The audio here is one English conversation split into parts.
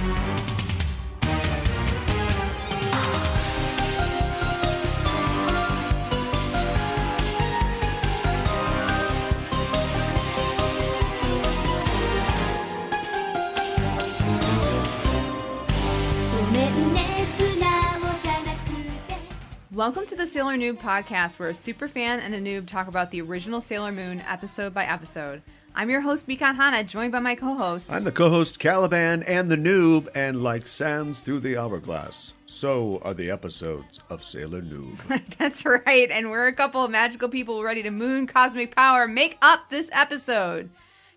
Welcome to the Sailor Noob podcast, where a superfan and a noob talk about the original Sailor Moon episode by episode. I'm your host, Mikan Hana, joined by my co-host. I'm the co-host, Caliban, and the noob, and like sands through the hourglass, so are the episodes of Sailor Noob. That's right, and we're a couple of magical people ready to moon cosmic power make up this episode.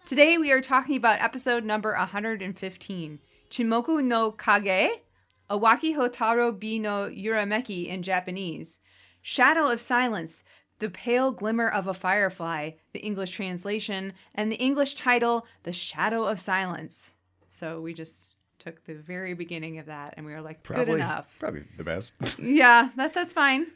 Today we are talking about episode number 115, Chimoku no Kage, Awaki Hotaru bi no Yurameki in Japanese, Shadow of Silence, The Pale Glimmer of a Firefly, the English translation, and the English title, The Shadow of Silence. So we just took the very beginning of that, and we were like, good enough. Probably the best. Yeah, that's fine.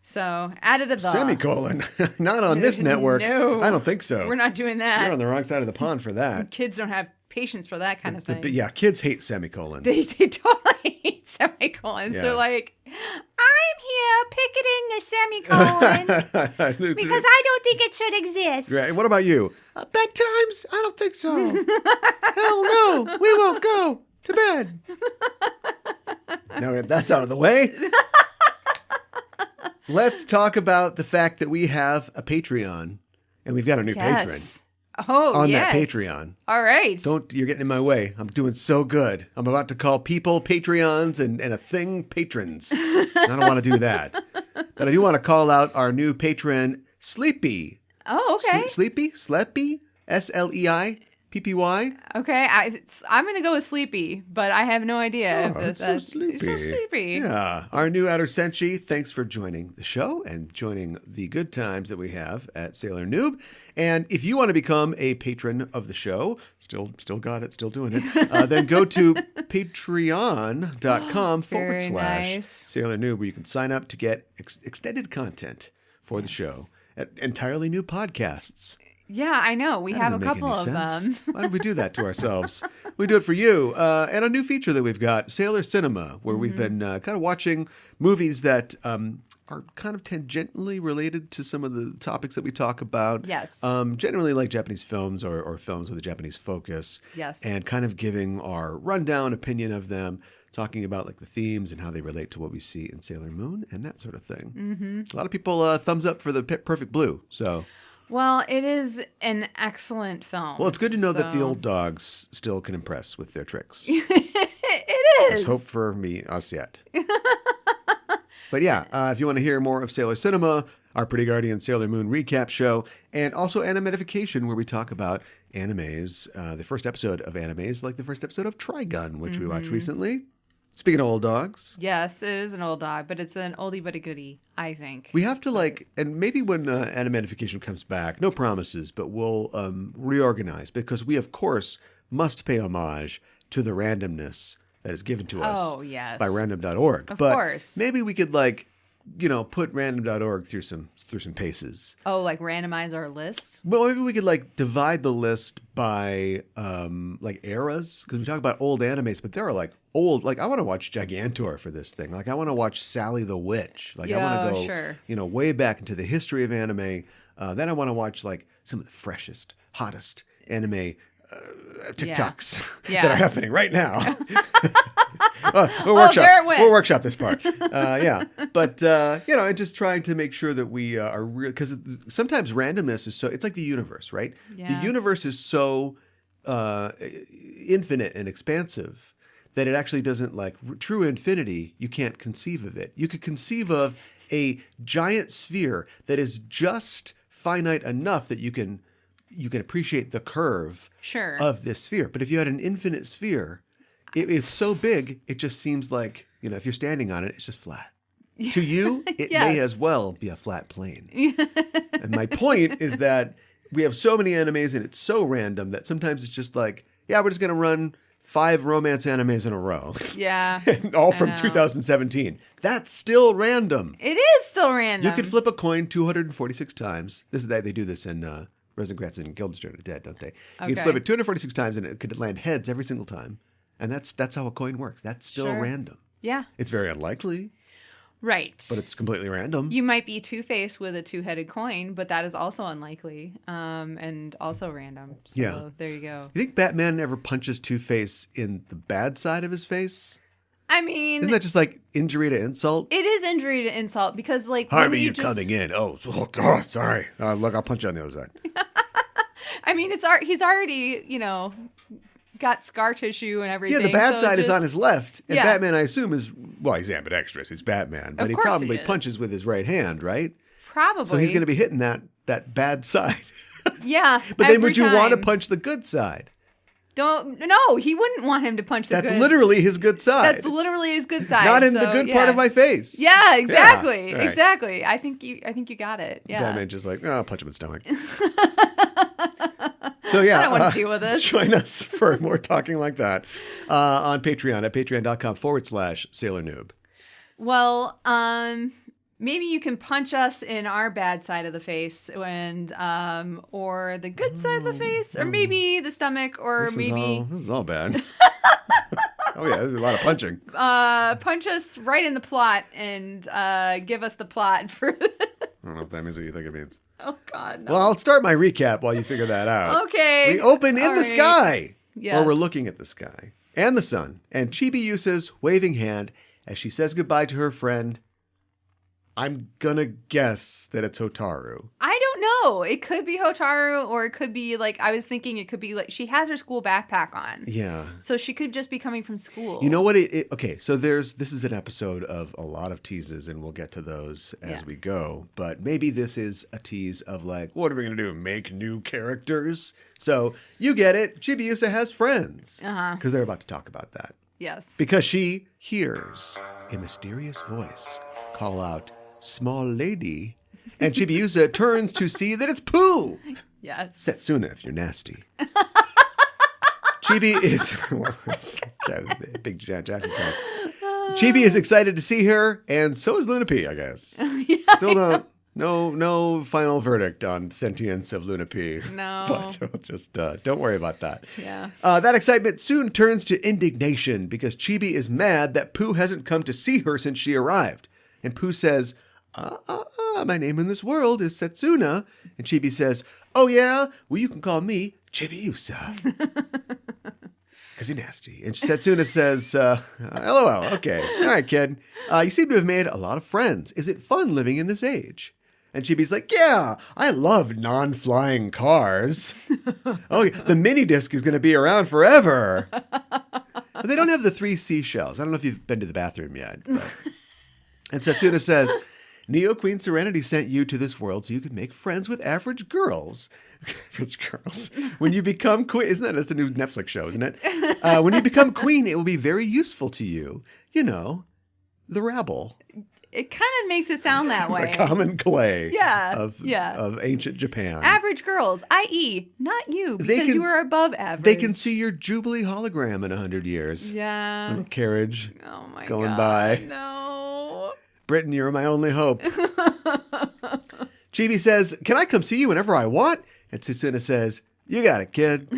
So added a the. Semicolon. Not on this network. No. I don't think so. We're not doing that. You're on the wrong side of the pond for that. Kids don't have patience for that kind of thing. Yeah, kids hate semicolons. They totally hate semicolons. Yeah. They're like, I'm here picketing the semicolon because I don't think it should exist. Right. What about you? Bedtimes? I don't think so. Hell no. We won't go to bed. Now that's out of the way. Let's talk about the fact that we have a Patreon, and we've got a new patron. Oh, that Patreon. All right. You're getting in my way. I'm doing so good. I'm about to call people Patreons and a thing patrons. I don't want to do that. But I do want to call out our new patron, Sleepy. Oh, okay. Sleepy? SleiPy? Okay, I'm going to go with Sleepy, but I have no idea. It's so sleepy. So sleepy. Yeah. Our new outer senshi, thanks for joining the show and joining the good times that we have at Sailor Noob. And if you want to become a patron of the show, still got it, still doing it, then go to patreon.com/Sailor Noob, where you can sign up to get extended content for the show at entirely new podcasts. Yeah, I know. We have a couple of them. Why did we do that to ourselves? We do it for you. And a new feature that we've got, Sailor Cinema, where we've been kind of watching movies that are kind of tangentially related to some of the topics that we talk about. Yes. Generally like Japanese films or films with a Japanese focus. Yes. And kind of giving our rundown opinion of them, talking about like the themes and how they relate to what we see in Sailor Moon and that sort of thing. Mm-hmm. A lot of people thumbs up for the Perfect Blue, so... Well, it is an excellent film. Well, it's good to know that the old dogs still can impress with their tricks. It is. There's hope for us yet. But yeah, if you want to hear more of Sailor Cinema, our Pretty Guardian Sailor Moon recap show, and also Animedification, where we talk about animes. The first episode of animes, like the first episode of Trigun, which we watched recently. Speaking of old dogs. Yes, it is an old dog, but it's an oldie but a goodie, I think. We have to and maybe when Animedification comes back, no promises, but we'll reorganize because we, of course, must pay homage to the randomness that is given to us by random.org. Of course. Maybe we could put random.org through some paces. Oh, like randomize our list? Well, maybe we could divide the list by eras, because we talk about old animes, but there are old, I want to watch Gigantor for this thing. I want to watch Sally the Witch. I want to go, way back into the history of anime. Then I want to watch some of the freshest, hottest anime TikToks that are happening right now. We'll workshop this part. But and just trying to make sure that we are real, because sometimes randomness is it's like the universe, right? Yeah. The universe is so infinite and expansive that it actually doesn't true infinity. You can't conceive of it. You could conceive of a giant sphere that is just finite enough that you can appreciate the curve of this sphere. But if you had an infinite sphere, it's so big, it just seems like, if you're standing on it, it's just flat. To you, it may as well be a flat plane. And my point is that we have so many animes and it's so random that sometimes it's just we're just going to run 5 romance animes in a row. Yeah. All from 2017. That's still random. It is still random. You could flip a coin 246 times. They do this in Rosencrantz and Guildenstern are Dead, don't they? You could flip it 246 times and it could land heads every single time. And that's how a coin works. That's still Sure. random. Yeah. It's very unlikely, Right. but it's completely random. You might be Two-Face with a two-headed coin, but that is also unlikely and also random. So Yeah. there you go. You think Batman ever punches Two-Face in the bad side of his face? I mean, Isn't that just like injury to insult? it is injury to insult because, like, Harvey, when you coming in. Oh, God, sorry. Look, I'll punch you on the other side. I mean, he's already, got scar tissue and everything. Yeah, the bad so side is just- on his left. And Yeah. Batman, I assume, he's ambidextrous. He's Batman. But Of he course probably he is. punches with his right hand, right? Probably. So he's going to be hitting that bad side. Yeah. But then every would you want to time. punch the good side? No, he wouldn't want him to punch the That's good. literally his good side. That's literally his good side. Not in the so, good yeah. part of my face. Yeah, exactly. Yeah, right. Exactly. I think you got it. Yeah. Batman's just like, I'll punch him in the stomach. So yeah, I don't want to deal with this. Join us for more talking like that on Patreon at patreon.com/Sailor Noob. Well, maybe you can punch us in our bad side of the face and or the good side of the face, or maybe the stomach, or This maybe is all bad. Oh yeah, there's a lot of punching. punch us right in the plot and give us the plot for I don't know if that means what you think it means. Oh God, no. Well, I'll start my recap while you figure that out. Okay. We open in All the right. sky. Yes. Or we're looking at the sky and the sun. And Chibi-Usa's waving hand as she says goodbye to her friend. I'm gonna guess that it's Hotaru. I don't know. It could be Hotaru, or it could be like, I was thinking it could be like she has her school backpack on. Yeah. So she could just be coming from school. You know what? Okay, so this is an episode of a lot of teases, and we'll get to those as we go. But maybe this is a tease of like, what are we going to do? Make new characters? So you get it. Chibi-Usa has friends. Uh-huh. Because they're about to talk about that. Yes. Because she hears a mysterious voice call out, "Small lady." And Chibi-Usa turns to see that it's Pooh. Yes. Setsuna, if you're nasty. Chibi is well, it's a big Jackson fan. Chibi is excited to see her, and so is Luna P, I guess. Yeah. Still no final verdict on sentience of Luna P. No. But we'll just don't worry about that. Yeah. That excitement soon turns to indignation because Chibi is mad that Pooh hasn't come to see her since she arrived. And Pooh says, my name in this world is Setsuna. And Chibi says, oh yeah? Well, you can call me Chibi-Usa. Because you're nasty. And Setsuna says, LOL, okay. All right, kid. You seem to have made a lot of friends. Is it fun living in this age? And Chibi's like, yeah, I love non-flying cars. Oh, the mini disc is going to be around forever. But they don't have the 3 seashells. I don't know if you've been to the bathroom yet. But... And Setsuna says, Neo Queen Serenity sent you to this world so you could make friends with average girls. Average girls. When you become queen, that's a new Netflix show, isn't it? When you become queen, it will be very useful to you. You know, the rabble. It kind of makes it sound that way. The common clay of ancient Japan. Average girls, i.e., not you, because you are above average. They can see your Jubilee hologram in 100 years. Yeah. Little carriage Oh my going God, by. No. Britain, you're my only hope. Chibi says, can I come see you whenever I want? And Setsuna says, you got it, kid.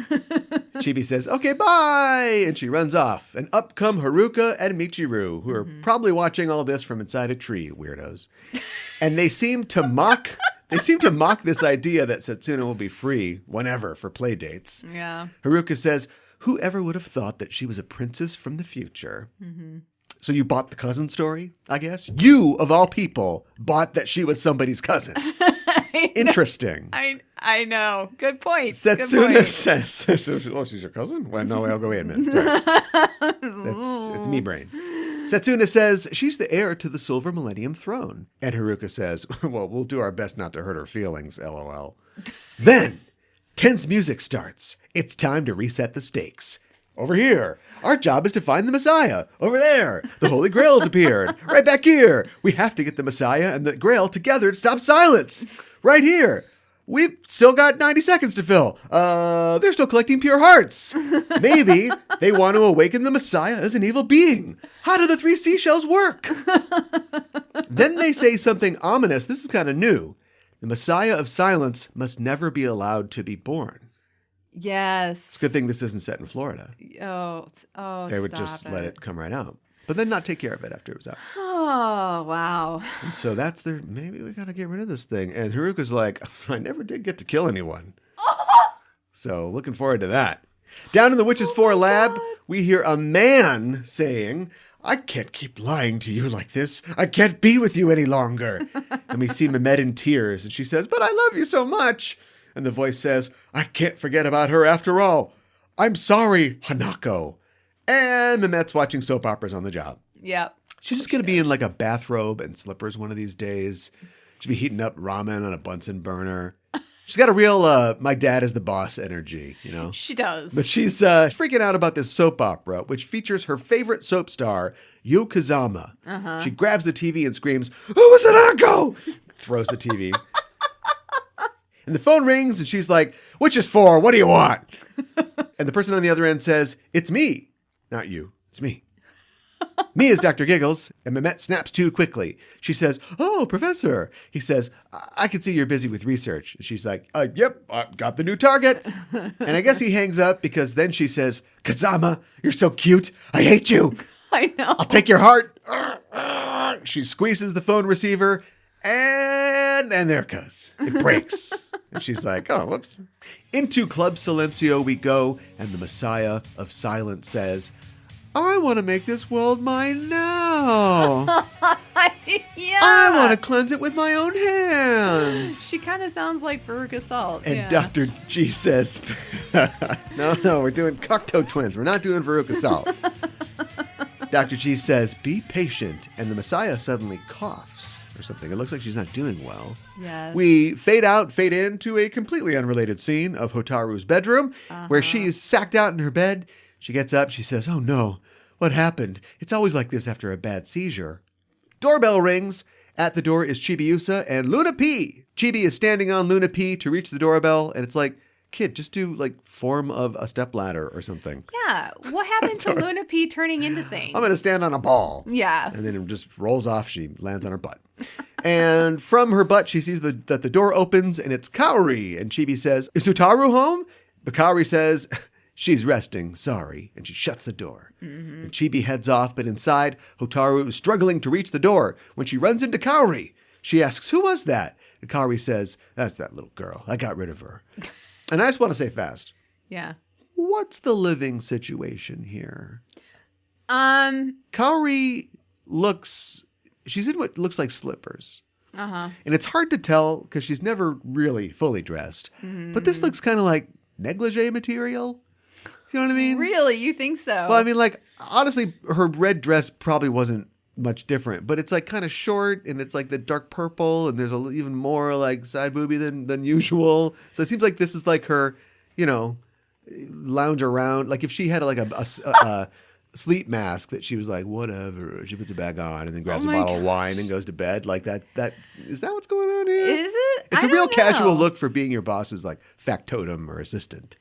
Chibi says, okay, bye. And she runs off. And up come Haruka and Michiru, who are probably watching all this from inside a tree, weirdos. And they seem to mock this idea that Setsuna will be free whenever for play dates. Yeah. Haruka says, whoever would have thought that she was a princess from the future? Mm-hmm. So you bought the cousin story, I guess? You, of all people, bought that she was somebody's cousin. Interesting. I know. Good point. Setsuna says, oh, she's your cousin? Well, no, I'll go wait a minute. Sorry. It's me brain. Setsuna says, she's the heir to the Silver Millennium Throne. And Haruka says, well, we'll do our best not to hurt her feelings, LOL. Then, tense music starts. It's time to reset the stakes. Over here. Our job is to find the Messiah. Over there. The Holy Grail's appeared. Right back here. We have to get the Messiah and the Grail together to stop silence. Right here. We've still got 90 seconds to fill. They're still collecting pure hearts. Maybe they want to awaken the Messiah as an evil being. How do the 3 seashells work? Then they say something ominous. This is kind of new. The Messiah of silence must never be allowed to be born. Yes. It's a good thing this isn't set in Florida. Oh, They would just let it come right out. But then not take care of it after it was out. Oh, wow. And so that's maybe we got to get rid of this thing. And Haruka's like, I never did get to kill anyone. So looking forward to that. Down in the Witch's 4 lab, we hear a man saying, I can't keep lying to you like this. I can't be with you any longer. And we see Mehmet in tears. And she says, but I love you so much. And the voice says, I can't forget about her after all. I'm sorry, Hanako. And Mehmet's watching soap operas on the job. Yep. She's just going to be in like a bathrobe and slippers one of these days. She'll be heating up ramen on a Bunsen burner. She's got a real my dad is the boss energy, you know? She does. But she's freaking out about this soap opera, which features her favorite soap star, Yu Kazama. Uh-huh. She grabs the TV and screams, who was it, Uncle? Throws the TV. And the phone rings and she's like, which is for? What do you want? And the person on the other end says, it's me. Not you. It's me. Me is Dr. Giggles, and Mehmet snaps to quickly. She says, oh, Professor. He says, I can see you're busy with research. And she's like, yep, I've got the new target. And I guess he hangs up because then she says, Kazama, you're so cute. I hate you. I know. I'll take your heart. She squeezes the phone receiver, and there it goes. It breaks. And she's like, oh, whoops. Into Club Silencio we go, and the Messiah of Silence says, I want to make this world mine now. Yeah. I want to cleanse it with my own hands. She kind of sounds like Veruca Salt. And yeah. Dr. G says, no, we're doing Cocteau Twins. We're not doing Veruca Salt. Dr. G says, be patient. And the Messiah suddenly coughs or something. It looks like she's not doing well. Yes. We fade into a completely unrelated scene of Hotaru's bedroom where she is sacked out in her bed. She gets up. She says, oh, no. What happened? It's always like this after a bad seizure. Doorbell rings. At the door is Chibi-Usa and Luna P. Chibi is standing on Luna P to reach the doorbell. And it's like, kid, just do like form of a stepladder or something. Yeah. What happened to Luna P turning into things? I'm going to stand on a ball. Yeah. And then it just rolls off. She lands on her butt. And from her butt, she sees that the door opens and it's Kaori. And Chibi says, is Hotaru home? But Kaori says, she's resting, sorry. And she shuts the door. And Chibi heads off, but inside, Hotaru is struggling to reach the door. When she runs into Kaori, she asks, who was that? And Kaori says, that's that little girl. I got rid of her. And I just want to say fast. Yeah. What's the living situation here? Kaori she's in what looks like slippers. Uh-huh. And it's hard to tell because she's never really fully dressed. But this looks kind of like negligee material. You know what I mean? Really? You think so? Well, I mean, like, honestly, her red dress probably wasn't much different, but it's like kind of short and it's like the dark purple and there's even more like side boobie than usual. So it seems like this is like her, lounge around. Like if she had like a sleep mask that she was like, whatever, she puts it back on and then grabs a bottle of wine and goes to bed. Like that is that what's going on here? Is it? It's a real casual look for being your boss's like factotum or assistant.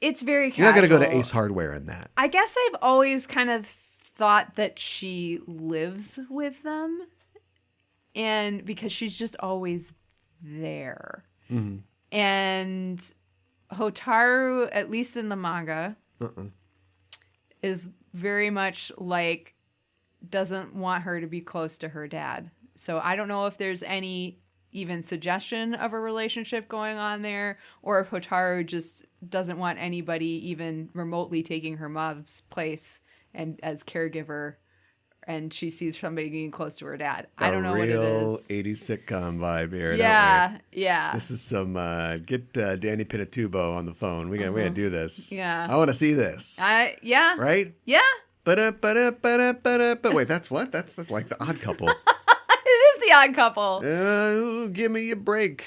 It's very casual. You're not going to go to Ace Hardware in that. I guess I've always kind of thought that she lives with them. And because she's just always there. Mm-hmm. And Hotaru, at least in the manga, is very much like doesn't want her to be close to her dad. So I don't know if there's any even suggestion of a relationship going on there, or if Hotaru just doesn't want anybody even remotely taking her mom's place and as caregiver, and she sees somebody getting close to her dad. I don't know what it is. Real 80s sitcom vibe here. Yeah, don't we? yeah. This is some get Danny Pinatubo on the phone. We gotta do this. Yeah, I want to see this. Yeah. Right? Yeah. But wait, that's what? That's like the Odd Couple. It is the Odd Couple. Give me a break.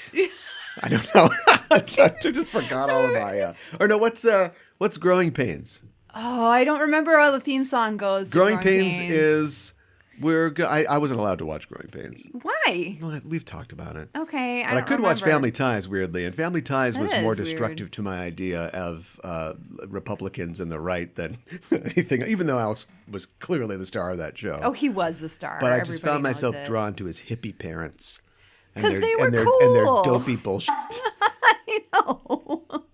I don't know. I just forgot all of my. Or no, what's Growing Pains? Oh, I don't remember how the theme song goes. Growing Pains is I wasn't allowed to watch Growing Pains. Why? Well, we've talked about it. Okay, but I could watch Family Ties, weirdly, and Family Ties was more destructive to my idea of Republicans and the right than anything. Even though Alex was clearly the star of that show. Oh, he was the star. But I just found myself drawn to his hippie parents. Because they were cool. And their dopey bullshit. I know.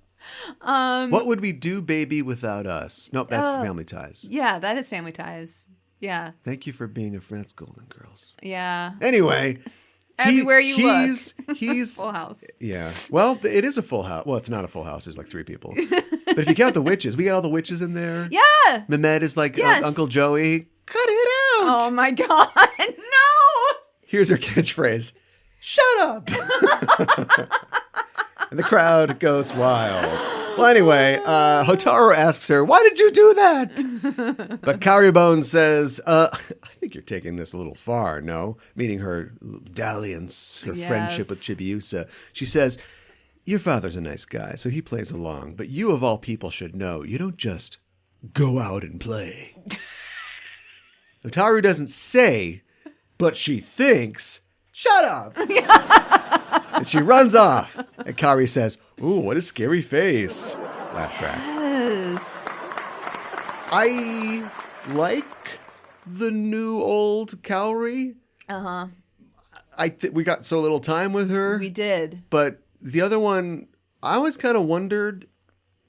What would we do, baby, without us? Nope, that's Family Ties. Yeah, that is Family Ties. Yeah. Thank you for being a friend, Golden Girls. Yeah. Anyway. Everywhere you look. He's Full house. Yeah. Well, it is a full house. Well, it's not a full house. There's like 3 people. But if you count the witches, we got all the witches in there. Yeah. Mehmet is like Uncle Joey. Cut it out. Oh my God. No. Here's her catchphrase. Shut up. And the crowd goes wild. Well, anyway, Hotaru asks her, why did you do that? But Kaori Bone says, I think you're taking this a little far, no? Meaning her dalliance, her friendship with Chibi-Usa. She says, your father's a nice guy, so he plays along. But you, of all people, should know, you don't just go out and play. Hotaru doesn't say, but she thinks, shut up! And she runs off. And Kaori says, ooh, what a scary face. Laugh track. Yes. I like the new old Kaori. Uh-huh. We got so little time with her. We did. But the other one, I always kind of wondered,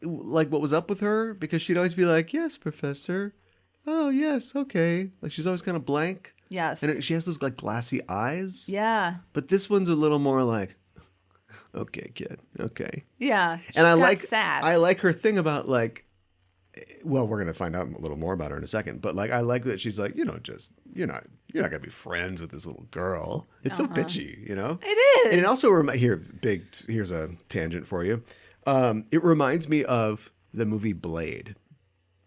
like, what was up with her. Because she'd always be like, yes, Professor. Oh, yes, okay. Like, she's always kind of blank. Yes. And she has those, like, glassy eyes. Yeah. But this one's a little more like, okay, kid, okay. Yeah. And I sass. like her thing about, like, well, we're gonna find out a little more about her in a second. But like, I like that she's like, you're not gonna be friends with this little girl. It's so bitchy, you know. It is. And it also here's a tangent for you. It reminds me of the movie Blade.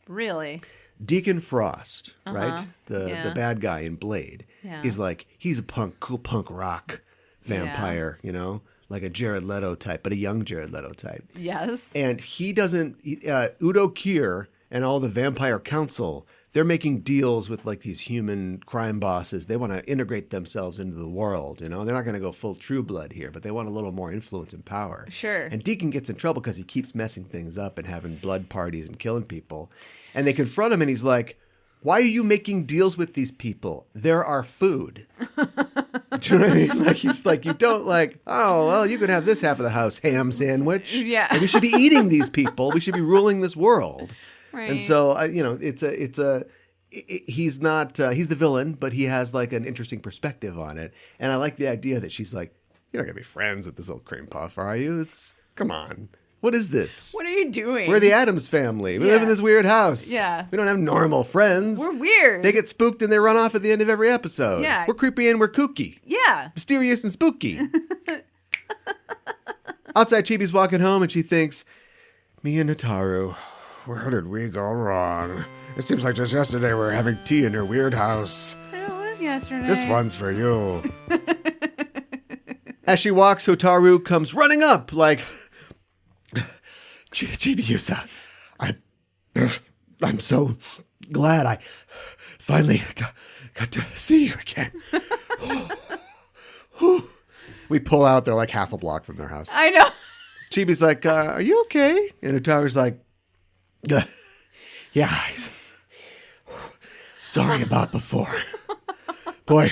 Really. Deacon Frost, right? The bad guy in Blade is like, he's a cool punk rock vampire, you know, like a Jared Leto type, but a young Jared Leto type. Yes. And he doesn't, Udo Kier and all the vampire council, they're making deals with like these human crime bosses. They want to integrate themselves into the world, you know. They're not going to go full True Blood here, but they want a little more influence and power. Sure. And Deacon gets in trouble because he keeps messing things up and having blood parties and killing people. And they confront him and he's like, why are you making deals with these people? They're our food. Do you know what I mean? Like, he's like, you don't like, oh, well, you could have this half of the house ham sandwich. Yeah. And we should be eating these people. We should be ruling this world. Right. And so, he's not, he's the villain, but he has like an interesting perspective on it. And I like the idea that she's like, you're not going to be friends with this little cream puff, are you? Come on. What is this? What are you doing? We're the Addams family. We live in this weird house. Yeah. We don't have normal friends. We're weird. They get spooked and they run off at the end of every episode. Yeah. We're creepy and we're kooky. Yeah. Mysterious and spooky. Outside, Chibi's walking home and she thinks, me and Hotaru, where did we go wrong? It seems like just yesterday we were having tea in her weird house. It was yesterday. This one's for you. As she walks, Hotaru comes running up like, Chibi-Usa, I'm so glad I finally got to see you again. We pull out, they're like half a block from their house. I know. Chibi's like, are you okay? And Hotaru's like, yeah, sorry about before. Boy,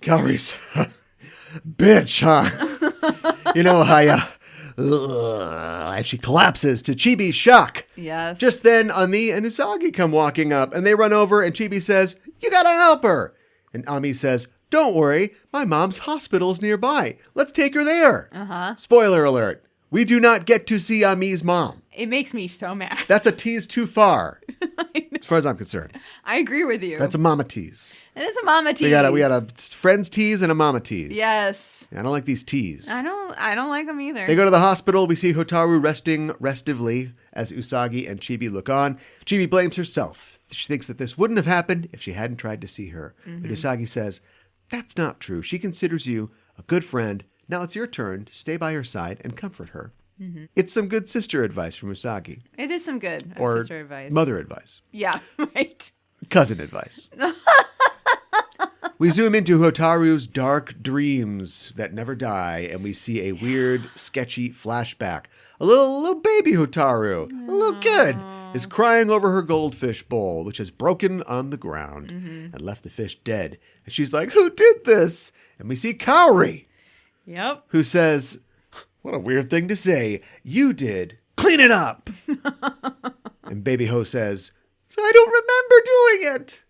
Kaori's bitch, huh? You know how and she collapses to Chibi's shock. Yes. Just then, Ami and Usagi come walking up, and they run over, and Chibi says, you gotta help her. And Ami says, don't worry, my mom's hospital's nearby. Let's take her there. Uh-huh. Spoiler alert, we do not get to see Ami's mom. It makes me so mad. That's a tease too far, as far as I'm concerned. I agree with you. That's a mama tease. It is a mama tease. We got a friends tease and a mama tease. Yes. I don't like these teas. I don't like them either. They go to the hospital. We see Hotaru resting restively as Usagi and Chibi look on. Chibi blames herself. She thinks that this wouldn't have happened if she hadn't tried to see her. Mm-hmm. But Usagi says, that's not true. She considers you a good friend. Now it's your turn to stay by her side and comfort her. Mm-hmm. It's some good sister advice from Usagi. It is some good or sister advice. Mother advice. Yeah, right. Cousin advice. We zoom into Hotaru's dark dreams that never die, and we see a weird, sketchy flashback. A little baby Hotaru, a little kid, is crying over her goldfish bowl, which has broken on the ground and left the fish dead. And she's like, who did this? And we see Kaori, Yep. who says, what a weird thing to say. You did. clean it up. And Baby Ho says, I don't remember doing it.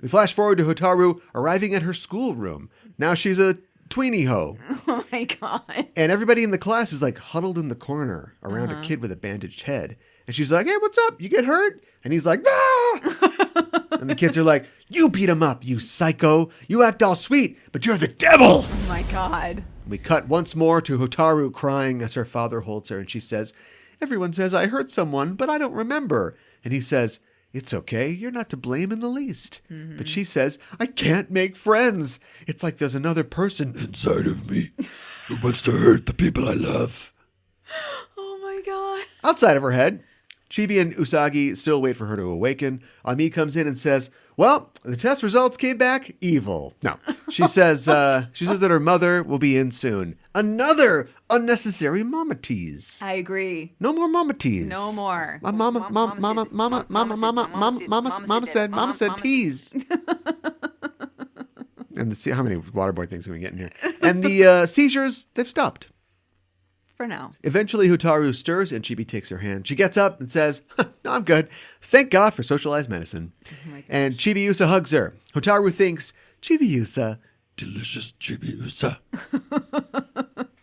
We flash forward to Hotaru arriving at her schoolroom. Now she's a tweenie ho. Oh my God. And everybody in the class is like huddled in the corner around a kid with a bandaged head. And she's like, hey, what's up? You get hurt? And he's like, ah! And the kids are like, you beat him up, you psycho. You act all sweet, but you're the devil. Oh my God. We cut once more to Hotaru crying as her father holds her. And she says, everyone says I hurt someone, but I don't remember. And he says, it's okay. You're not to blame in the least. Mm-hmm. But she says, I can't make friends. It's like there's another person inside of me who wants to hurt the people I love. Oh my God. Outside of her head, Chibi and Usagi still wait for her to awaken. Ami comes in and says, well, the test results came back evil. No, she says that her mother will be in soon. Another unnecessary mama tease. I agree. No more mama tease. No more. Mama said tease. And see how many waterboard things can we get in here? And the seizures, they've stopped. For now. Eventually, Hotaru stirs and Chibi takes her hand. She gets up and says, no, I'm good. Thank God for socialized medicine. Oh and Chibi-Usa hugs her. Hotaru thinks, Chibi-Usa, delicious Chibi-Usa.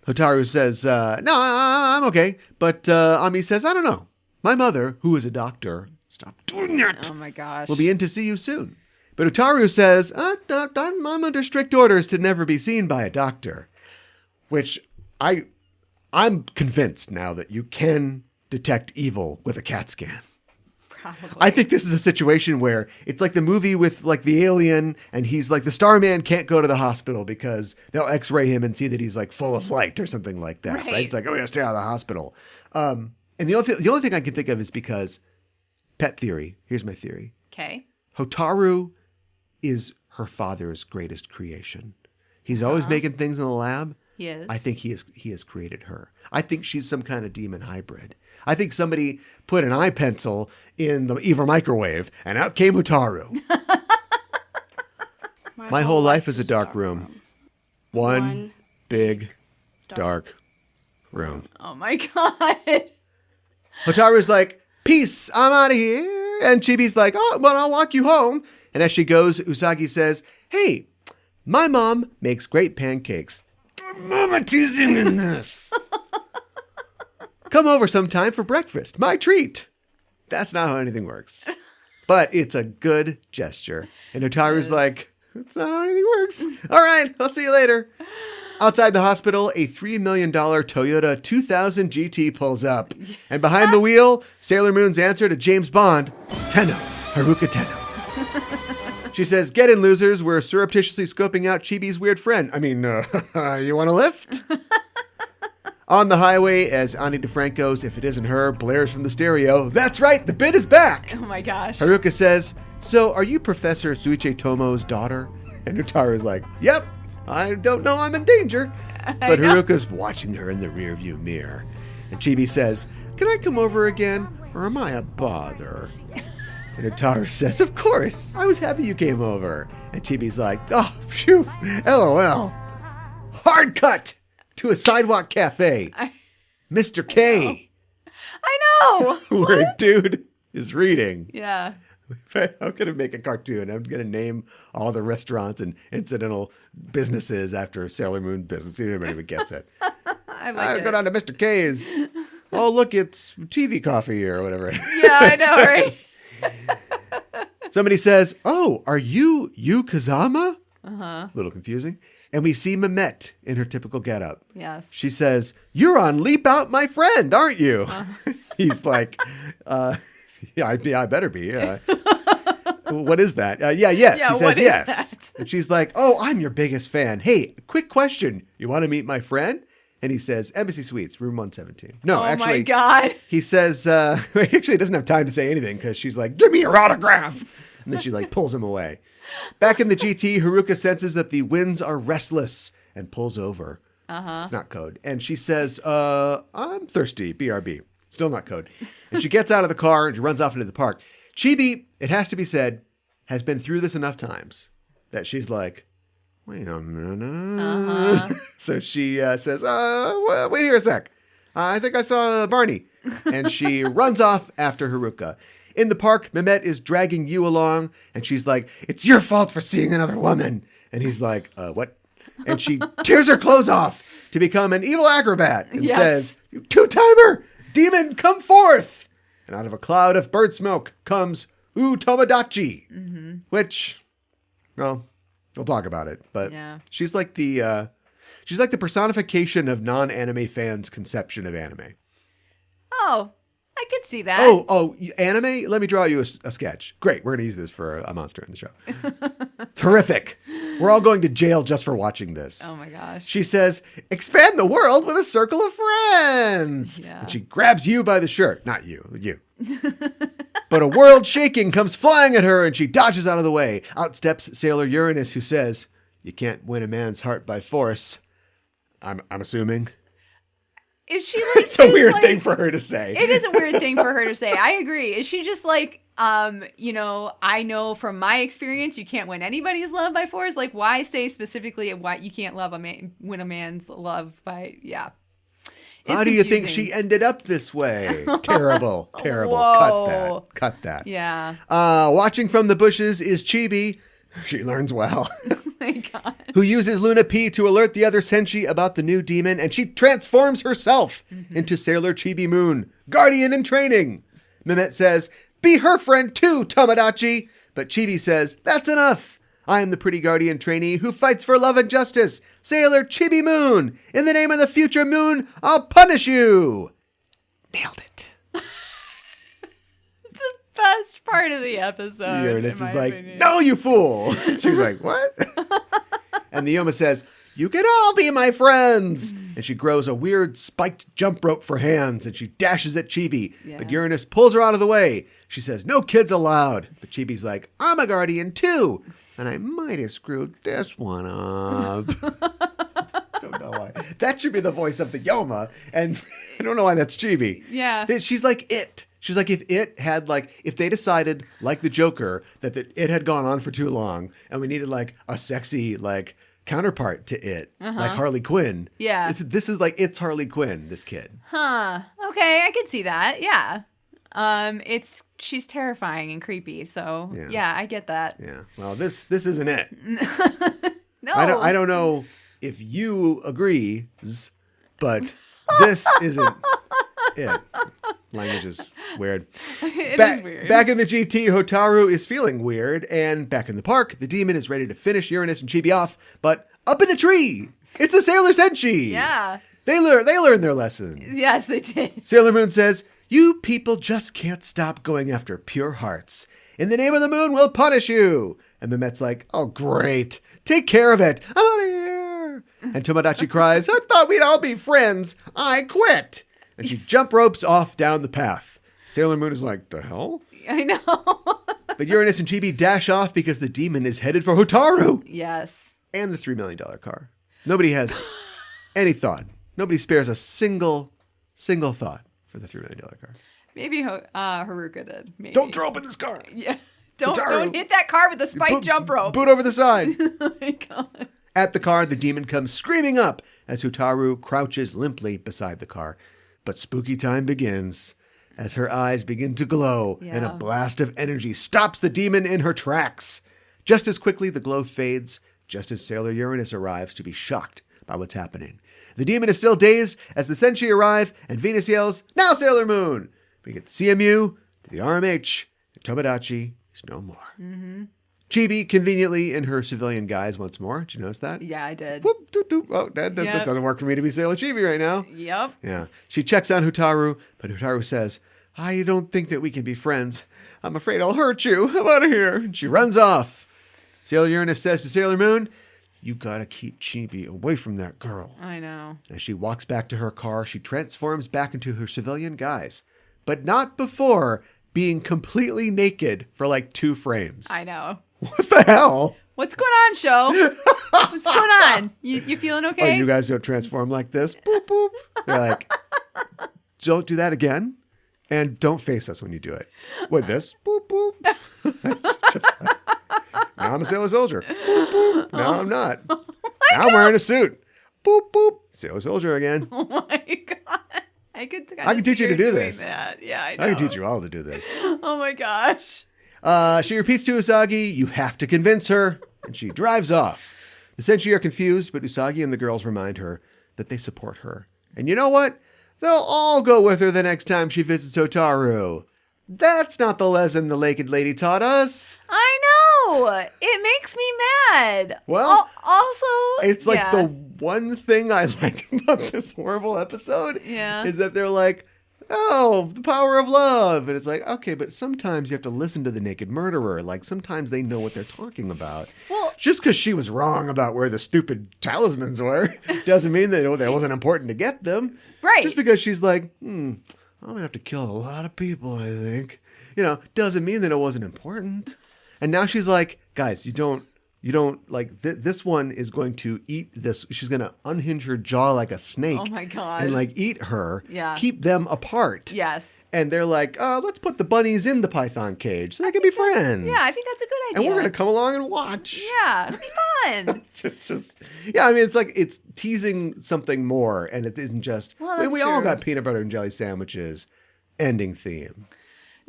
Hotaru says, no, I'm okay. But Ami says, I don't know. My mother, who is a doctor, stop doing that. Oh my gosh. Will be in to see you soon. But Hotaru says, I'm under strict orders to never be seen by a doctor. Which I'm convinced now that you can detect evil with a CAT scan. Probably. I think this is a situation where it's like the movie with like the alien and he's like the Starman can't go to the hospital because they'll x-ray him and see that he's like full of flight or something like that. Right? It's like, oh yeah, stay out of the hospital. And the only thing I can think of is because pet theory. Here's my theory. Okay. Hotaru is her father's greatest creation. He's always making things in the lab. He is. I think he has created her. I think she's some kind of demon hybrid. I think somebody put an eye pencil in the Eva microwave, and out came Hotaru. My whole life is a dark room. One big dark room. Oh my God. Hotaru's like, peace, I'm out of here. And Chibi's like, oh, well, I'll walk you home. And as she goes, Usagi says, hey, my mom makes great pancakes. Mama teasing in this. Come over sometime for breakfast. My treat. That's not how anything works. But it's a good gesture. And Hotaru's like, that's not how anything works. All right, I'll see you later. Outside the hospital, a $3 million Toyota 2000 GT pulls up. And behind the wheel, Sailor Moon's answer to James Bond, Tenno, Haruka Tenno. She says, get in, losers. We're surreptitiously scoping out Chibi's weird friend. I mean, you want a lift? On the highway, as Ani DeFranco's If It Isn't Her blares from the stereo. That's right, the bid is back. Oh my gosh. Haruka says, so are you Professor Suichi Tomo's daughter? And Hotaru's like, yep, I don't know I'm in danger. But Haruka's watching her in the rearview mirror. And Chibi says, can I come over again? Or am I a bother? And Hotaru says, of course. I was happy you came over. And Chibi's like, oh, phew, LOL. Hard cut to a sidewalk cafe. Mr. K. I know. Where a dude is reading. Yeah. I'm going to make a cartoon. I'm going to name all the restaurants and incidental businesses after Sailor Moon business. Everybody gets it. I like it. Go down to Mr. K's. Oh, look, it's TV coffee or whatever. Yeah, I know, right? Somebody says, oh, are you Kazama? Uh-huh. A little confusing. And we see Mehmet in her typical getup. Yes. She says, you're on Leap Out, my friend, aren't you? He's like, yeah, I better be. What is that? Yes. Yeah, he says yes. That? And she's like, oh, I'm your biggest fan. Hey, quick question. You want to meet my friend? And he says, Embassy Suites, room 117. No, actually. Oh, my God. He says, he actually doesn't have time to say anything because she's like, give me your autograph. And then she like pulls him away. Back in the GT, Haruka senses that the winds are restless and pulls over. Uh-huh. It's not code. And she says, I'm thirsty, BRB. Still not code. And she gets out of the car and she runs off into the park. Chibi, it has to be said, has been through this enough times that she's like, wait a minute. Uh-huh. So she says, wait here a sec. I think I saw Barney. And she runs off after Haruka. In the park, Mehmet is dragging Yu along, and she's like, it's your fault for seeing another woman. And he's like, what? And she tears her clothes off to become an evil acrobat and says, you two-timer, demon, come forth. And out of a cloud of bird smoke comes Tomodachi, which, well, we'll talk about it. But she's like the personification of non-anime fans' conception of anime. Oh, I could see that. Oh, anime? Let me draw you a sketch. Great. We're going to use this for a monster in the show. Terrific. We're all going to jail just for watching this. Oh my gosh. She says, expand the world with a circle of friends. Yeah. And she grabs you by the shirt. Not you. But a world shaking comes flying at her and she dodges out of the way. Out steps Sailor Uranus, who says, you can't win a man's heart by force. I'm assuming. Is she like... It's a weird thing for her to say. It is a weird thing for her to say. I agree. Is she just like, I know from my experience, you can't win anybody's love by force. Like, why say specifically why you can't win a man's love by, It's How do you think confusing. she ended up this way? Terrible. Whoa. Cut that. Yeah. Watching from the bushes is Chibi. She learns well. Oh my God. Who uses Luna P to alert the other Senshi about the new demon, and she transforms herself into Sailor Chibi Moon, guardian in training. Mehmet says, be her friend too, Tomodachi. But Chibi says, that's enough. I am the pretty guardian trainee who fights for love and justice. Sailor Chibi Moon. In the name of the future moon, I'll punish you. Nailed it. Best part of the episode. Uranus is like, no, you fool. She's like, what? And the Yoma says, you can all be my friends. And she grows a weird spiked jump rope for hands and she dashes at Chibi. Yeah. But Uranus pulls her out of the way. She says, no kids allowed. But Chibi's like, I'm a guardian too. And I might have screwed this one up. Don't know why. That should be the voice of the Yoma. And I don't know why that's Chibi. Yeah. She's like it. She's like, if they decided, like the Joker, that it had gone on for too long and we needed like a sexy, like counterpart to it, like Harley Quinn. Yeah. This is like, it's Harley Quinn, this kid. Huh. Okay. I could see that. Yeah. She's terrifying and creepy. So yeah, I get that. Yeah. Well, this isn't it. No. I don't know if you agree, but this isn't it. Language is weird. It is weird. Back in the GT, Hotaru is feeling weird, and back in the park, the demon is ready to finish Uranus and Chibi off, but up in a tree, it's a Sailor Senshi. Yeah. They learned their lesson. Yes, they did. Sailor Moon says, you people just can't stop going after pure hearts. In the name of the moon, we'll punish you. And Mehmet's like, oh, great. Take care of it. I'm out of here. And Tomodachi cries, I thought we'd all be friends. I quit. And she jump ropes off down the path. Sailor Moon is like, the hell? I know. But Uranus and Chibi dash off because the demon is headed for Hotaru. Yes. And the $3 million car. Nobody has any thought. Nobody spares a single thought for the $3 million car. Maybe Haruka did. Maybe. Don't throw up in this car. Yeah. Don't Hotaru. hit that car with the spike jump rope. Boot over the side. Oh my God. At the car, the demon comes screaming up as Hotaru crouches limply beside the car. But spooky time begins as her eyes begin to glow and a blast of energy stops the demon in her tracks. Just as quickly, the glow fades, just as Sailor Uranus arrives to be shocked by what's happening. The demon is still dazed as the Senshi arrive and Venus yells, now Sailor Moon! We get the CMU to the RMH and Tomodachi is no more. Mm-hmm. Chibi conveniently in her civilian guise once more. Did you notice that? Yeah, I did. Whoop, doop, doop. Oh, that doesn't work for me to be Sailor Chibi right now. Yep. Yeah. She checks on Hotaru, but Hotaru says, I don't think that we can be friends. I'm afraid I'll hurt you. I'm out of here. And she runs off. Sailor Uranus says to Sailor Moon, you gotta keep Chibi away from that girl. I know. As she walks back to her car, she transforms back into her civilian guise, but not before being completely naked for like 2 frames. I know. What the hell? What's going on, show? What's going on? You feeling okay? Oh, you guys don't transform like this? Boop, boop. They're like, don't do that again. And don't face us when you do it. With this? Boop, boop. Just like, now I'm a Sailor Soldier. Boop, boop. No, I'm not. Now I'm wearing a suit. Boop, boop. Sailor Soldier again. Oh my God. I could teach you to do this. That. Yeah, I know. I can teach you all to do this. Oh my gosh. She repeats to Usagi, "You have to convince her," and she drives off. The Senshi are confused, but Usagi and the girls remind her that they support her. And you know what? They'll all go with her the next time she visits Hotaru. That's not the lesson the Naked Lady taught us. I know. It makes me mad. Well, also, it's like the one thing I like about this horrible episode is that they're like, oh, the power of love. And it's like, okay, but sometimes you have to listen to the naked murderer. Like, sometimes they know what they're talking about. Well, just because she was wrong about where the stupid talismans were doesn't mean that it wasn't important to get them. Right. Just because she's like, I'm going to have to kill a lot of people, I think. Doesn't mean that it wasn't important. And now she's like, guys, you don't like this one is going to eat this. She's going to unhinge her jaw like a snake. Oh my God. And like eat her. Yeah. Keep them apart. Yes. And they're like, let's put the bunnies in the python cage so they can be friends. Yeah, I think that's a good idea. And we're going to come along and watch. Yeah, it'll be fun. It's just, I mean, it's like it's teasing something more, and it isn't just, we all got peanut butter and jelly sandwiches, ending theme.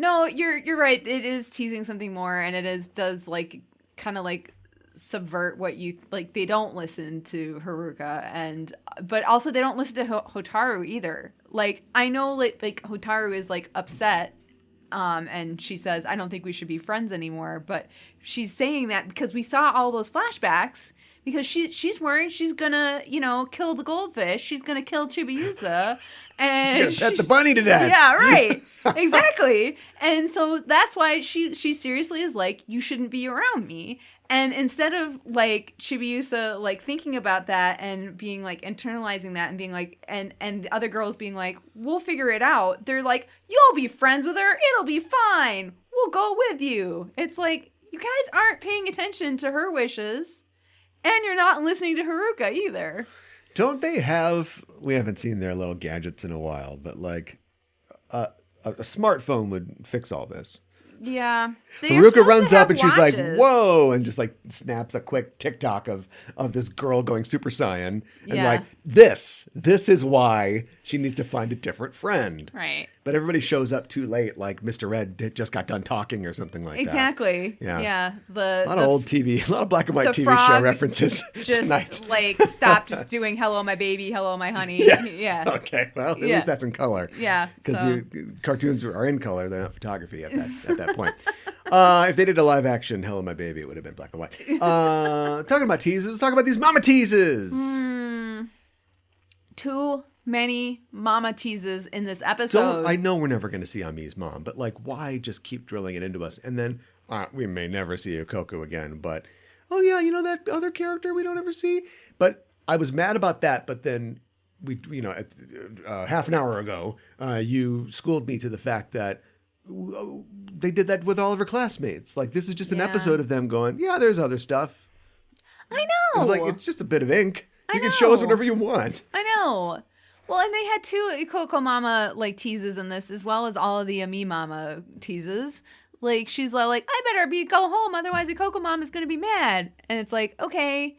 No, you're right. It is teasing something more, and it does like kind of like subvert what you like. They don't listen to Haruka, but also they don't listen to Hotaru either. Like, I know like Hotaru is like upset, and she says, "I don't think we should be friends anymore." But she's saying that because we saw all those flashbacks. Because she's worried she's gonna, kill the goldfish. She's gonna kill Chibi-Usa, and pet the bunny to death. Yeah, right. Exactly. And so that's why she seriously is like, you shouldn't be around me. And instead of like Chibi-Usa like thinking about that and being like internalizing that and being like, and the other girls being like, we'll figure it out. They're like, you'll be friends with her. It'll be fine. We'll go with you. It's like, you guys aren't paying attention to her wishes. And you're not listening to Haruka either. Don't they have, we haven't seen their little gadgets in a while, but like a smartphone would fix all this. Yeah. Haruka runs up and she's like, whoa, and just like snaps a quick TikTok of this girl going Super Saiyan. And like, this is why she needs to find a different friend. Right. But everybody shows up too late, like Mr. Ed just got done talking or something like that. Exactly. Yeah. A lot of old TV, a lot of black and white TV show references just tonight. Like stopped just doing hello my baby, hello my honey. Yeah. Okay, well, at least that's in color. Yeah. Because cartoons are in color, they're not photography at that point. If they did a live action Hello My Baby, it would have been black and white. Talking about teases, let's talk about these mama teases. Too many mama teases in this episode. I know we're never going to see Ami's mom, but like, why just keep drilling it into us? And then we may never see Yokoko again, but oh yeah, that other character we don't ever see. But I was mad about that, but then half an hour ago, you schooled me to the fact that they did that with all of her classmates. Like, this is just an episode of them going, yeah, there's other stuff. I know. It's like, it's just a bit of ink. You can show us whatever you want. I know. Well, and they had two Ikoko Mama like teases in this, as well as all of the Ami Mama teases. Like, she's like, I better go home, otherwise Ikoko Mama is going to be mad. And it's like, okay.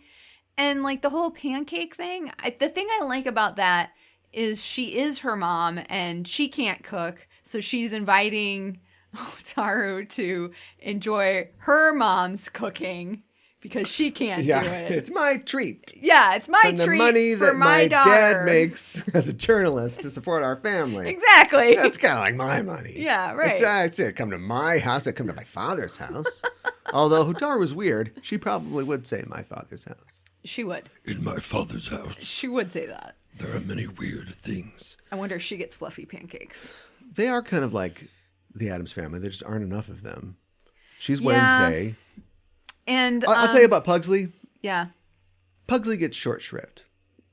And like the whole pancake thing, the thing I like about that is she is her mom and she can't cook. So she's inviting Hotaru to enjoy her mom's cooking because she can't do it. It's my treat. Yeah, it's my treat the money for that my daughter. Dad makes as a journalist to support our family. Exactly. That's kind of like my money. Yeah, right. It's come to my house. It come to my father's house. Although Hotaru was weird, she probably would say my father's house. She would. In my father's house. She would say that. There are many weird things. I wonder if she gets fluffy pancakes. They are kind of like the Addams Family. There just aren't enough of them. She's Wednesday. And I'll tell you about Pugsley. Yeah. Pugsley gets short shrift.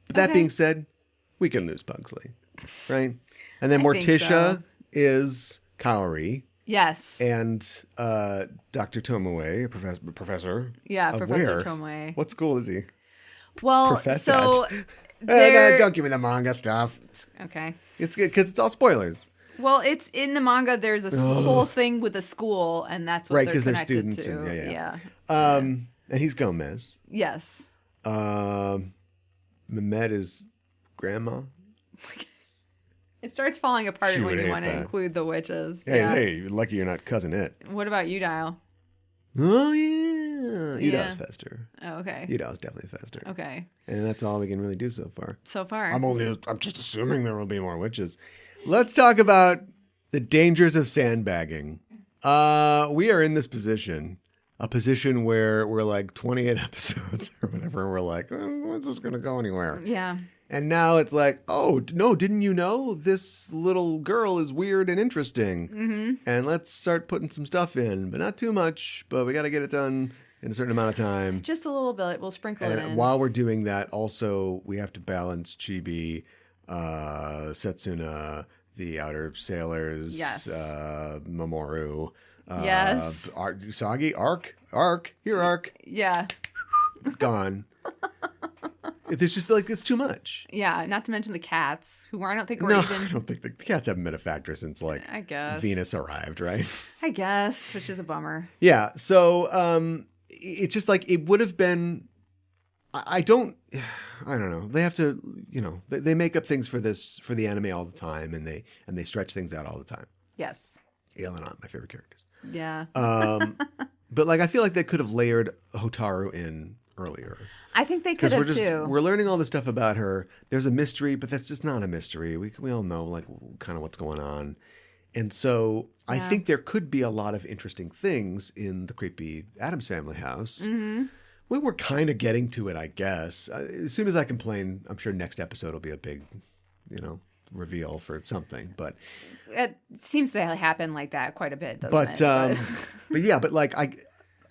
But that being said, we can lose Pugsley, right? And then Morticia is Kaori. Yes. And Dr. Tomoe, professor. Yeah, of Professor where? Tomoe. What school is he? Well, so don't give me the manga stuff. Okay. It's good because it's all spoilers. Well, it's in the manga. There's a whole thing with a school, and that's what they're connected to. Yeah. And he's Gomez. Yes. Mehmet is grandma. It starts falling apart She when would you hate want to that. include the witches. Hey, yeah. hey, you're lucky you're not cousin it. What about you, Dial? Oh, yeah. Yeah. Udaw's Fester. Oh, okay. Udaw's definitely Fester. Okay. And that's all we can really do so far. So far. I'm just assuming there will be more witches. Let's talk about the dangers of sandbagging. We are in this position, a position where we're like 28 episodes or whatever. And we're like, when's this going to go anywhere? Yeah. And now it's like, oh, no, didn't you know this little girl is weird and interesting? Mm-hmm. And let's start putting some stuff in, but not too much. But we got to get it done in a certain amount of time. Just a little bit. We'll sprinkle it And in. while we're doing that, also, we have to balance Chibi, Setsuna, the Outer Sailors, Yes. Mamoru. Yes. Usagi, Arc, here, Arc, Yeah. gone. It's just like, it's too much. Yeah. Not to mention the cats, who I don't think were No, even. I don't think the cats haven't been a factor since like I guess. Venus arrived, right? I guess, which is a bummer. Yeah. So it's just like it would have been. I don't know. They have to, they make up things for the anime all the time, and they stretch things out all the time. Yes. Gale and Aunt, my favorite characters. Yeah. But like I feel like they could have layered Hotaru in earlier. I think they could have too. We're learning all this stuff about her. There's a mystery, but that's just not a mystery. We all know like kind of what's going on. And so I Yeah. think there could be a lot of interesting things in the creepy Addams Family house. Mm-hmm. Well, we're kind of getting to it, I guess. As soon as I complain, I'm sure next episode will be a big, reveal for something. But It seems to happen like that quite a bit, doesn't but it? but yeah, but like I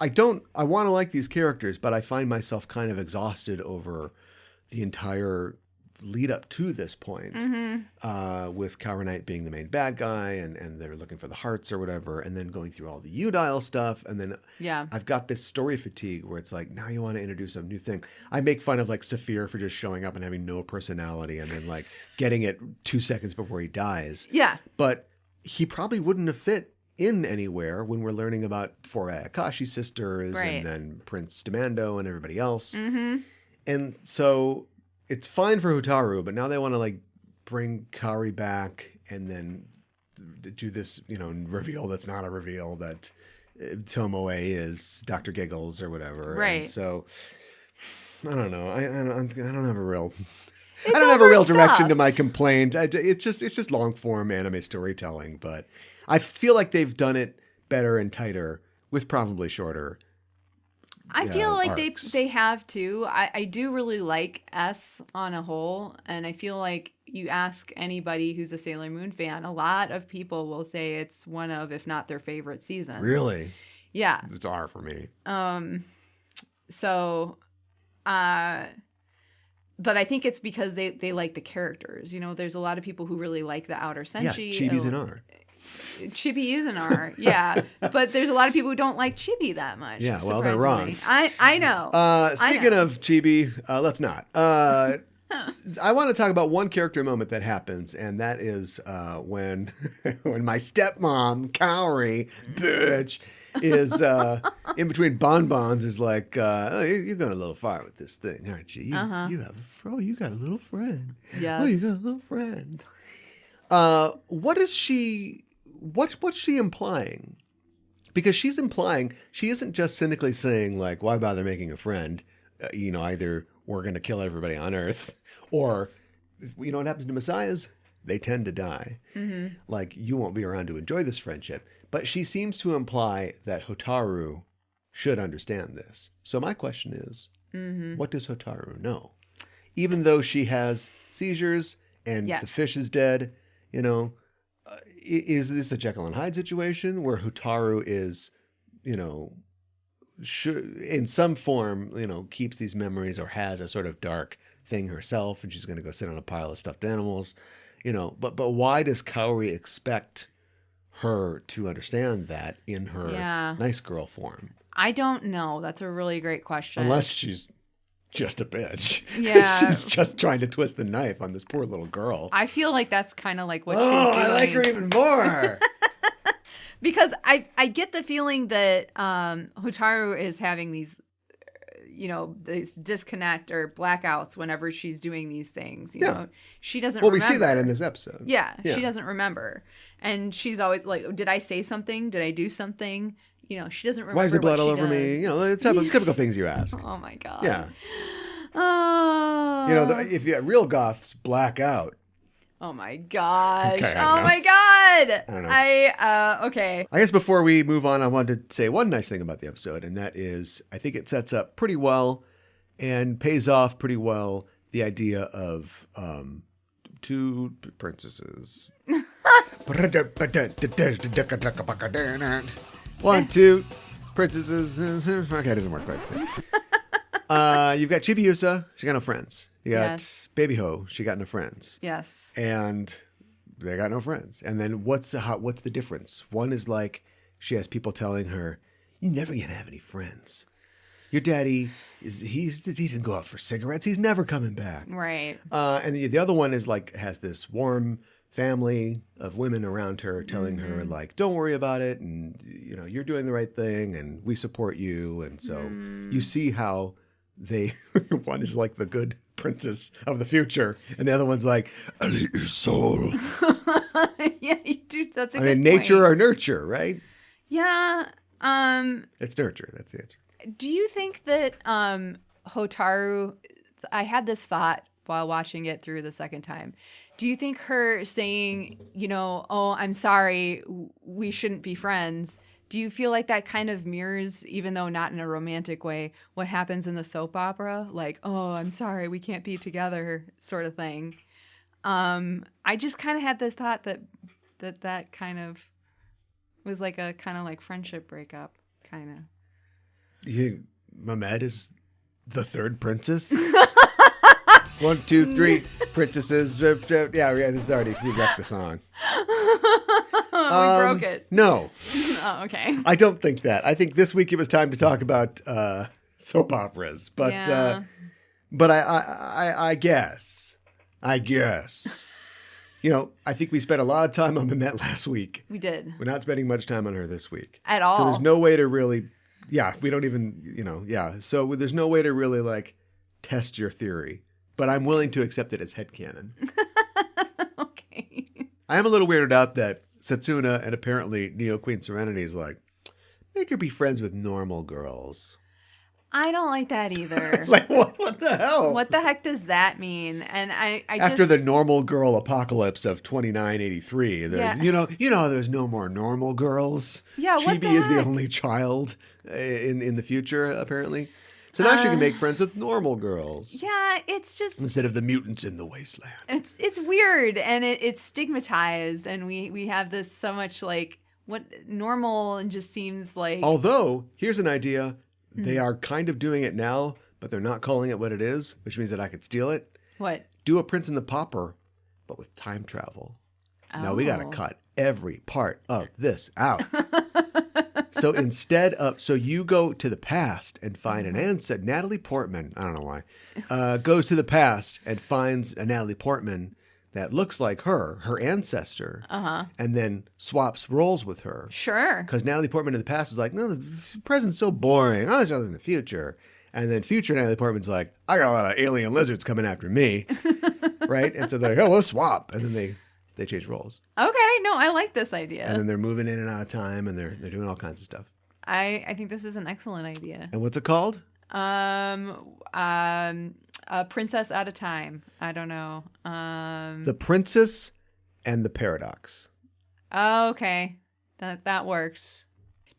want to like these characters, but I find myself kind of exhausted over the entire lead up to this point, with Kaori Knight being the main bad guy, and they're looking for the hearts or whatever, and then going through all the U-Dial stuff, and then Yeah. I've got this story fatigue where it's like, now you want to introduce a new thing. I make fun of like Saphir for just showing up and having no personality, and then like getting it 2 seconds before he dies. Yeah. But he probably wouldn't have fit in anywhere when we're learning about four Akashi sisters, Right. and then Prince Demando and everybody else. Mm-hmm. And so it's fine for Hotaru, but now they want to like bring Kaori back and then do this, reveal that's not a reveal that Tomoe is Dr. Giggles or whatever. Right. And so I don't know. I don't have a real. It's I don't have a real direction to overstuffed. my complaint. It's just long form anime storytelling, but I feel like they've done it better and tighter with probably shorter. I feel like arcs. they have too. I do really like S on a whole, and I feel like you ask anybody who's a Sailor Moon fan, a lot of people will say it's one of, if not their favorite seasons. Really? Yeah. It's R for me. So, but I think it's because they like the characters. There's a lot of people who really like the Outer Senshi. Yeah, Chibi's an R. Chibi is an R, yeah. But there's a lot of people who don't like Chibi that much. Yeah, well, they're wrong. surprisingly. I know. Speaking of Chibi, let's not. I want to talk about one character moment that happens, and that is when my stepmom, Kaori, bitch, is in between bonbons, is like, oh, you're going a little far with this thing, aren't you? You you got a little friend. Yes. Oh, you got a little friend. What's she implying? Because she's implying she isn't just cynically saying like, why bother making a friend? Either we're going to kill everybody on Earth, or what happens to messiahs? They tend to die. Mm-hmm. Like, you won't be around to enjoy this friendship. But she seems to imply that Hotaru should understand this. So my question is, what does Hotaru know? Even though she has seizures and the fish is dead, is this a Jekyll and Hyde situation where Hotaru is, in some form, keeps these memories or has a sort of dark thing herself, and she's going to go sit on a pile of stuffed animals, but why does Kaori expect her to understand that in her nice girl form? I don't know. That's a really great question. Unless she's just a bitch. Yeah. She's just trying to twist the knife on this poor little girl. I feel like that's kind of like what she's doing. I like her even more. Because I get the feeling that Hotaru is having these, this disconnect or blackouts whenever she's doing these things. You know, she doesn't. Well, remember. we see that in this episode. Yeah, she doesn't remember, and she's always like, "Did I say something? Did I do something?" You know, she doesn't remember. Why is there blood all over does. me? You know, the typical things you ask. Oh my god. Yeah. Oh. You know, if you real goths black out. Oh my gosh. Okay, oh my god. I don't know. Okay. I guess before we move on, I wanted to say one nice thing about the episode, and that is I think it sets up pretty well and pays off pretty well the idea of two princesses. 1, 2 princesses. Okay, it doesn't work quite the same. You've got Chibi-Usa. She got no friends. You got Baby Ho. She got no friends. Yes. And they got no friends. And then what's the difference? One is like she has people telling her, "You're never gonna have any friends. Your daddy he didn't go out for cigarettes. He's never coming back." Right. And the other one is like has this warm family of women around her telling her like, "Don't worry about it, and you know you're doing the right thing, and we support you." And so you see how they one is like the good princess of the future, and the other one's like, "I'll eat your soul." Yeah, you do. That's a I good mean, nature point. or nurture, right? Yeah. It's nurture. That's the answer. Do you think that Hotaru? I had this thought while watching it through the second time. Do you think her saying, "Oh, I'm sorry, we shouldn't be friends," do you feel like that kind of mirrors, even though not in a romantic way, what happens in the soap opera? Like, "Oh, I'm sorry, we can't be together," sort of thing. I just kind of had this thought that kind of was like a kind of like friendship breakup, kind of. You think Mehmed is the third princess? 1, 2, 3 princesses. Yeah, this is already, we wrecked the song. We broke it. No. Oh, okay. I don't think that. I think this week it was time to talk about soap operas. But Yeah. but I guess. You know, I think we spent a lot of time on Mehmet last week. We did. We're not spending much time on her this week. At all. So there's no way to really, we don't even, So there's no way to really like test your theory. But I'm willing to accept it as headcanon. Okay. I am a little weirded out that Setsuna and apparently Neo Queen Serenity is like, make her be friends with normal girls. I don't like that either. Like, what the hell? What the heck does that mean? And I After just, the normal girl apocalypse of 2983, Yeah. you know, there's no more normal girls. Yeah, what the Chibi is the heck? only child in the future, apparently. So now she can make friends with normal girls. Yeah, it's just Instead of the mutants in the wasteland. it's weird and it's stigmatized, and we have this so much like what normal and just seems like Although, here's an idea. They are kind of doing it now, but they're not calling it what it is, which means that I could steal it. what? Do a Prince and the Pauper, but with time travel. Now we got to Oh. cut every part of this out. So instead of, so you go to the past and find an ancestor, Natalie Portman, I don't know why, goes to the past and finds a Natalie Portman that looks like her ancestor, and then swaps roles with her. Sure. Because Natalie Portman in the past is like, no, the present's so boring. I want to in the future. And then future Natalie Portman's like, I got a lot of alien lizards coming after me. Right? And so they're like, oh, let's swap. And then they change roles. Okay, no, I like this idea. And then they're moving in and out of time, and they're doing all kinds of stuff. I think this is an excellent idea. And what's it called? A princess at a time. I don't know. The Princess and the Paradox. Oh, okay. That works.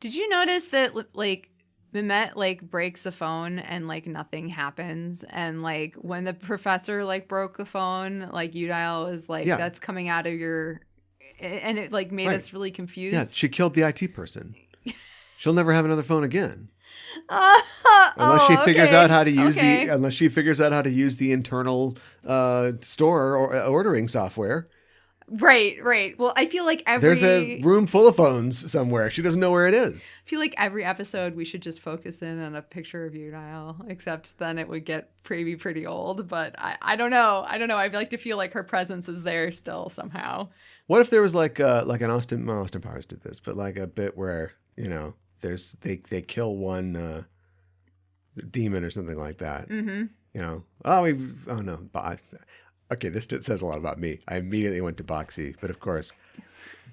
Did you notice that like Mehmet like breaks a phone and like nothing happens, and like when the professor like broke the phone, like Udile is like Yeah. that's coming out of your, and it like made Right. us really confused. Yeah, she killed the IT person. She'll never have another phone again. Unless Unless she figures out how to use okay. unless she figures out how to use the internal store or ordering software. Right. Well, I feel like There's a room full of phones somewhere. She doesn't know where it is. I feel like every episode we should just focus in on a picture of Udile, except then it would get pretty old. But I don't know. I'd like to feel like her presence is there still somehow. What if there was like an Austin Powers did this, but like a bit where, you know, they kill one demon or something like that. Mm-hmm. You know, okay, this says a lot about me. I immediately went to Boxy, but of course,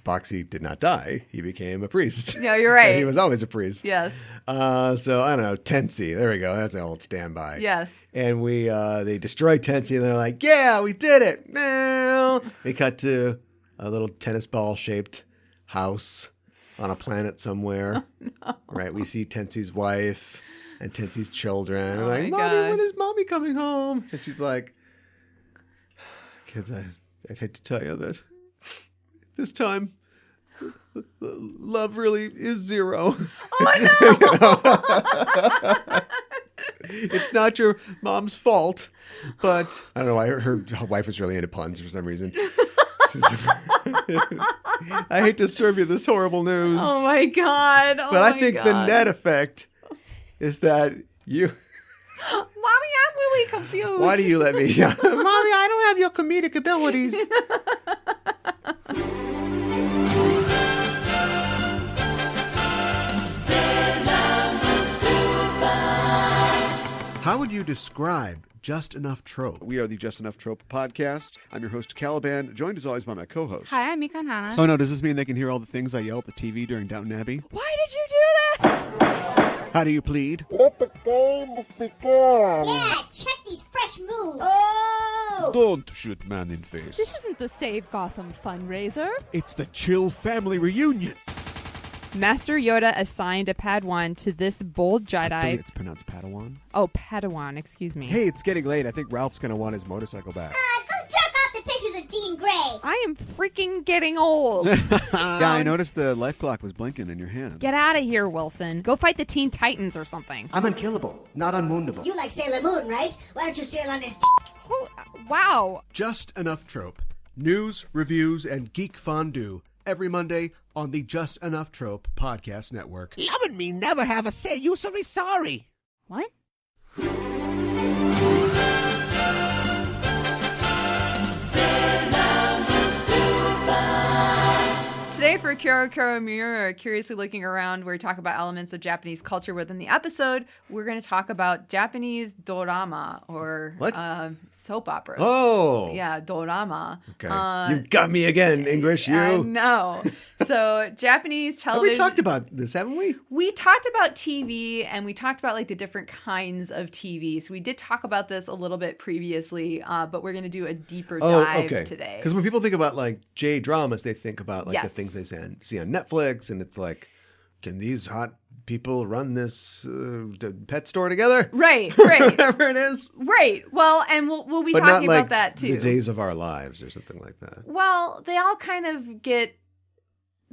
Boxy did not die. He became a priest. No, you're right. He was always a priest. Yes. So I don't know, Tensei. There we go. That's an old standby. Yes. And they destroy Tensei, and they're like, "Yeah, we did it!" No. They cut to a little tennis ball shaped house on a planet somewhere. No. Right? We see Tensei's wife and Tensei's children. Oh, and like, Mommy, when is Mommy coming home? And she's like, kids, I'd hate to tell you that this time love really is zero. Oh, no! It's not your mom's fault, but I don't know why her wife was really into puns for some reason. I hate to serve you this horrible news. Oh my God. But I think the net effect is that you... Mommy, I'm really confused. Why do you let me... Mommy, I don't have your comedic abilities. How would you describe Just Enough Trope? We are the Just Enough Trope podcast. I'm your host, Caliban, joined as always by my co-host. Hi, I'm Mikan Hana. Oh no, does this mean they can hear all the things I yell at the TV during Downton Abbey? Why did you do that? How do you plead? Let the game begin. Yeah, check these fresh moves. Oh! Don't shoot man in face. This isn't the Save Gotham fundraiser. It's the Chill Family Reunion. Master Yoda assigned a Padawan to this bold Jedi. I believe it's pronounced Padawan. Oh, Padawan, excuse me. Hey, it's getting late. I think Ralph's going to want his motorcycle back. Go jerk off the pictures of Dean Gray. I am freaking getting old. Yeah, I noticed the life clock was blinking in your hand. Get out of here, Wilson. Go fight the Teen Titans or something. I'm unkillable, not unwoundable. You like Sailor Moon, right? Why don't you sail on his Wow. Just Enough Trope. News, reviews, and geek fondue. Every Monday on the Just Enough Trope podcast network. Loving me never have a say. You so be sorry. What? Today for Kyo Mirror, curiously looking around, where we talk about elements of Japanese culture within the episode. We're going to talk about Japanese dorama, or What? Soap operas. Oh. Yeah, dorama. Okay. You got me again, English, you. I know. So Japanese Have television. we talked about this, haven't we? We talked about TV, and we talked about like the different kinds of TV. So we did talk about this a little bit previously, but we're going to do a deeper dive today. Because when people think about like J-dramas, they think about like the Yes. things they see on Netflix, and it's like, can these hot people run this pet store together? Right, right. Whatever it is. Right. Well, and we'll be But talking not like about that too. The Days of Our Lives or something like that. Well, they all kind of get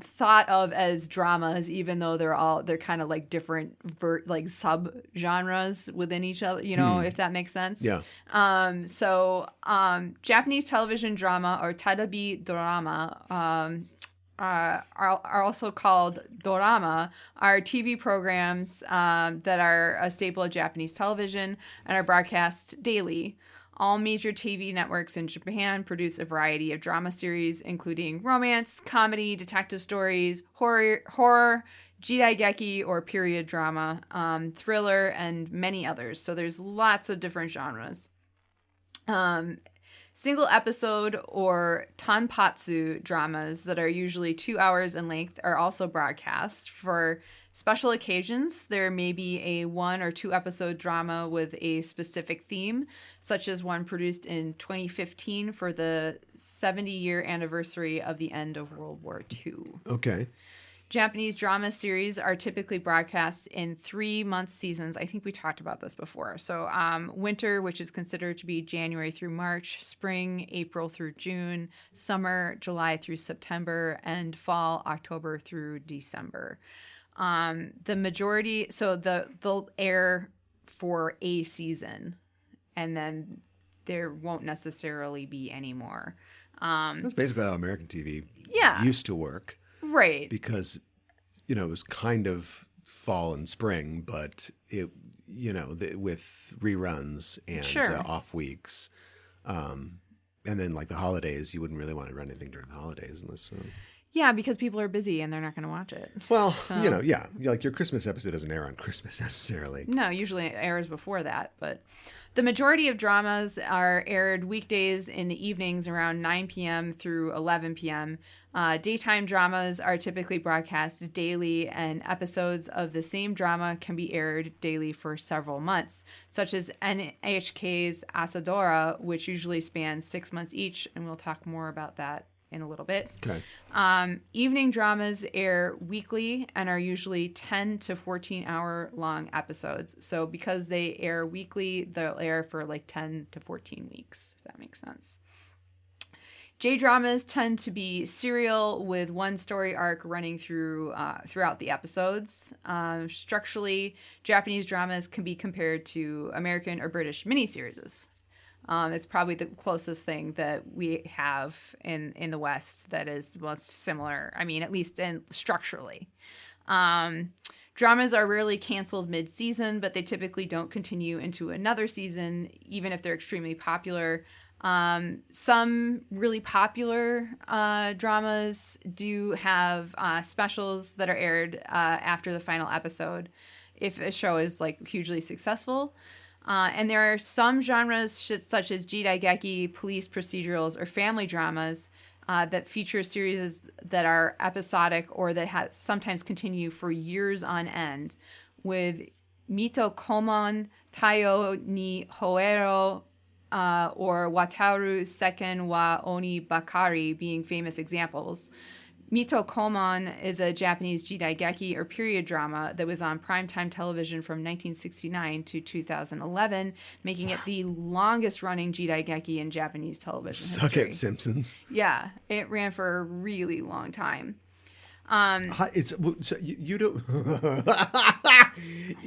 thought of as dramas, even though they're kind of like different sub genres within each other, you know, if that makes sense. Yeah. Japanese television drama, or tadabi dorama, are also called dorama, are TV programs that are a staple of Japanese television and are broadcast daily. All major TV networks in Japan produce a variety of drama series, including romance, comedy, detective stories, horror, jidaigeki or period drama, thriller, and many others. So there's lots of different genres. Single episode or tanpatsu dramas that are usually 2 hours in length are also broadcast. For special occasions, there may be a 1 or 2 episode drama with a specific theme, such as one produced in 2015 for the 70-year anniversary of the end of World War II. Okay. Japanese drama series are typically broadcast in 3-month seasons. I think we talked about this before. So winter, which is considered to be January through March, spring, April through June, summer, July through September, and fall, October through December. The majority, so they'll air for a season, and then there won't necessarily be any more. That's basically how American TV Yeah. used to work. Right. Because, you know, it was kind of fall and spring, but it, you know, with reruns and Sure. Off weeks. And then like the holidays, you wouldn't really want to run anything during the holidays unless... Yeah, because people are busy and they're not going to watch it. Well, So- yeah. Like your Christmas episode doesn't air on Christmas necessarily. No, usually it airs before that, but the majority of dramas are aired weekdays in the evenings around 9 p.m. through 11 p.m. Daytime dramas are typically broadcast daily, and episodes of the same drama can be aired daily for several months, such as NHK's Asadora, which usually spans 6 months each, and we'll talk more about that in a little bit. Okay. Evening dramas air weekly and are usually 10 to 14 hour long episodes. So because they air weekly, they'll air for like 10 to 14 weeks, if that makes sense. J-dramas tend to be serial with one story arc running throughout the episodes. Structurally, Japanese dramas can be compared to American or British miniseries. It's probably the closest thing that we have in the West that is most similar. I mean, at least structurally. Dramas are rarely canceled mid-season, but they typically don't continue into another season, even if they're extremely popular. Some really popular dramas do have specials that are aired after the final episode if a show is like hugely successful. And there are some genres such as jidaigeki, police procedurals, or family dramas that feature series that are episodic or that sometimes continue for years on end, with Mito Komon, Taiyo ni Hoero, or Wataru Seken wa Oni Bakari being famous examples. Mito Komon is a Japanese jidaigeki or period drama that was on primetime television from 1969 to 2011, making it the longest running jidaigeki in Japanese television Suck history. it, Simpsons. Yeah, it ran for a really long time. It's so you don't.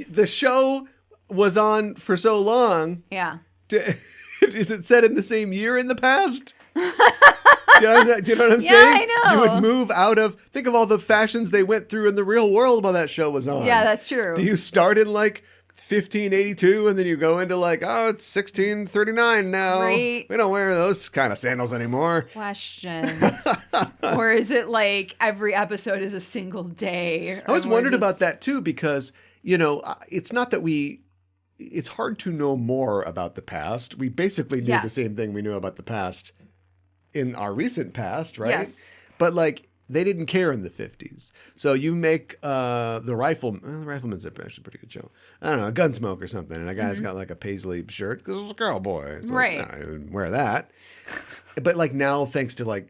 The show was on for so long. Yeah. Is it set in the same year in the past? Do you know what I'm Yeah, saying? I know. You would move out of. Think of all the fashions they went through in the real world while that show was on. Yeah, that's true. Do you start in like 1582 and then you go into like, oh, it's 1639 now. Right. We don't wear those kind of sandals anymore. Question. Or is it like every episode is a single day? I was wondering about that too because, it's not that it's hard to know more about the past. We basically knew the same thing we knew about the past in our recent past, right? Yes. But like they didn't care in the 50s. So you make the Rifleman's actually a pretty good show. I don't know, a Gunsmoke or something, and a guy's got like a paisley shirt because it was a girl boy. It's right. Like, I wouldn't wear that. But like now, thanks to like,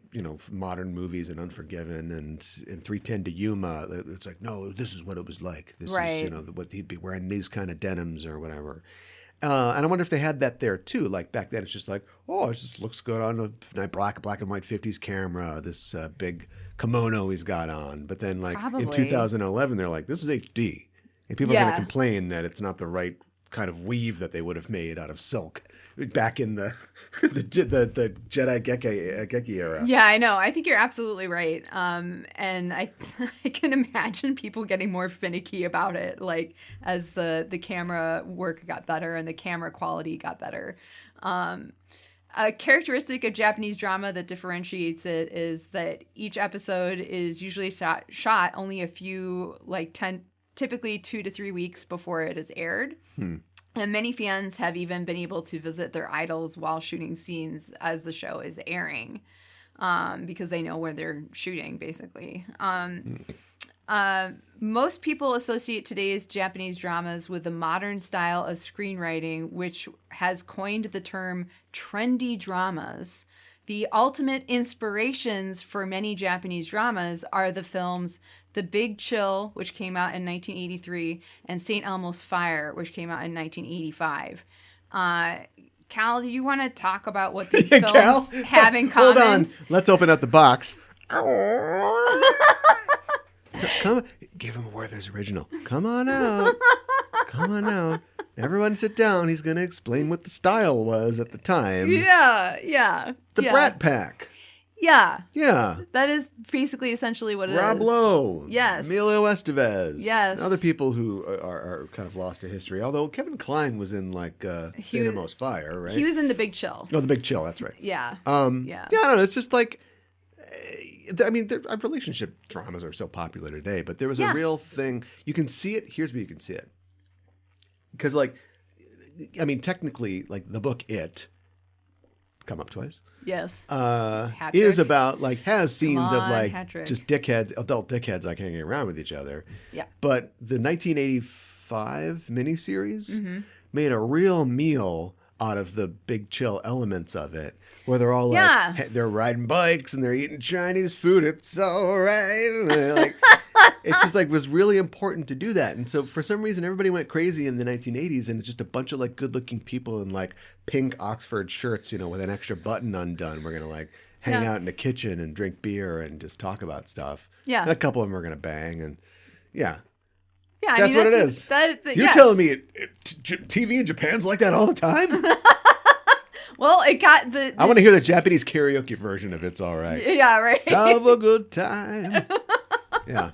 modern movies and Unforgiven and 310 to Yuma, it's like, no, this is what it was like. This right. is, what he'd be wearing these kind of denims or whatever. And I wonder if they had that there too. Like back then, it's just like, oh, it just looks good on a black and white 50s camera. This big kimono he's got on. But then, like in 2011, they're like, this is HD, and people are going to complain that it's not the right kind of weave that they would have made out of silk back in the Jedi Geki era. Yeah, I know. I think you're absolutely right. And I can imagine people getting more finicky about it, like as the camera work got better and the camera quality got better. A characteristic of Japanese drama that differentiates it is that each episode is usually shot only a few, typically 2 to 3 weeks before it is aired. And many fans have even been able to visit their idols while shooting scenes as the show is airing, because they know where they're shooting, basically. Most people associate today's Japanese dramas with the modern style of screenwriting, which has coined the term trendy dramas. The ultimate inspirations for many Japanese dramas are the films The Big Chill, which came out in 1983, and St. Elmo's Fire, which came out in 1985. Cal, do you want to talk about what these films have in common? Hold on. Let's open up the box. Come on. Give him a Werther's original. Come on out. Come on out. Everyone sit down. He's going to explain what the style was at the time. Yeah. The Brat Pack. Yeah. Yeah. That is basically essentially what it is. Rob Lowe. Yes. Emilio Estevez. Yes. Other people who are kind of lost to history. Although Kevin Kline was in St. Elmo's Fire, right? He was in The Big Chill. Oh, The Big Chill. That's right. Yeah. Yeah, I don't know. It's just like, I mean, relationship dramas are so popular today, but there was a real thing. You can see it. Here's where you can see it. Because, like, I mean, technically, like, the book It, come up twice. Yes. Is about, like, has scenes of, like, Patrick. just dickheads, adult dickheads, like, hanging around with each other. Yeah. But the 1985 miniseries made a real meal out of the big chill elements of it, where they're all like, they're riding bikes and they're eating Chinese food. It's all right. And they're like, it just like was really important to do that. And so for some reason, everybody went crazy in the 1980s, and it's just a bunch of like good looking people in like pink Oxford shirts, you know, with an extra button undone. We're going to like hang out in the kitchen and drink beer and just talk about stuff. Yeah. And a couple of them are going to bang. And yeah. Yeah, that's what it is. You're telling me TV in Japan's like that all the time? Well, it got I want to hear the Japanese karaoke version of It's All Right. Yeah, right. Have a good time. Yeah.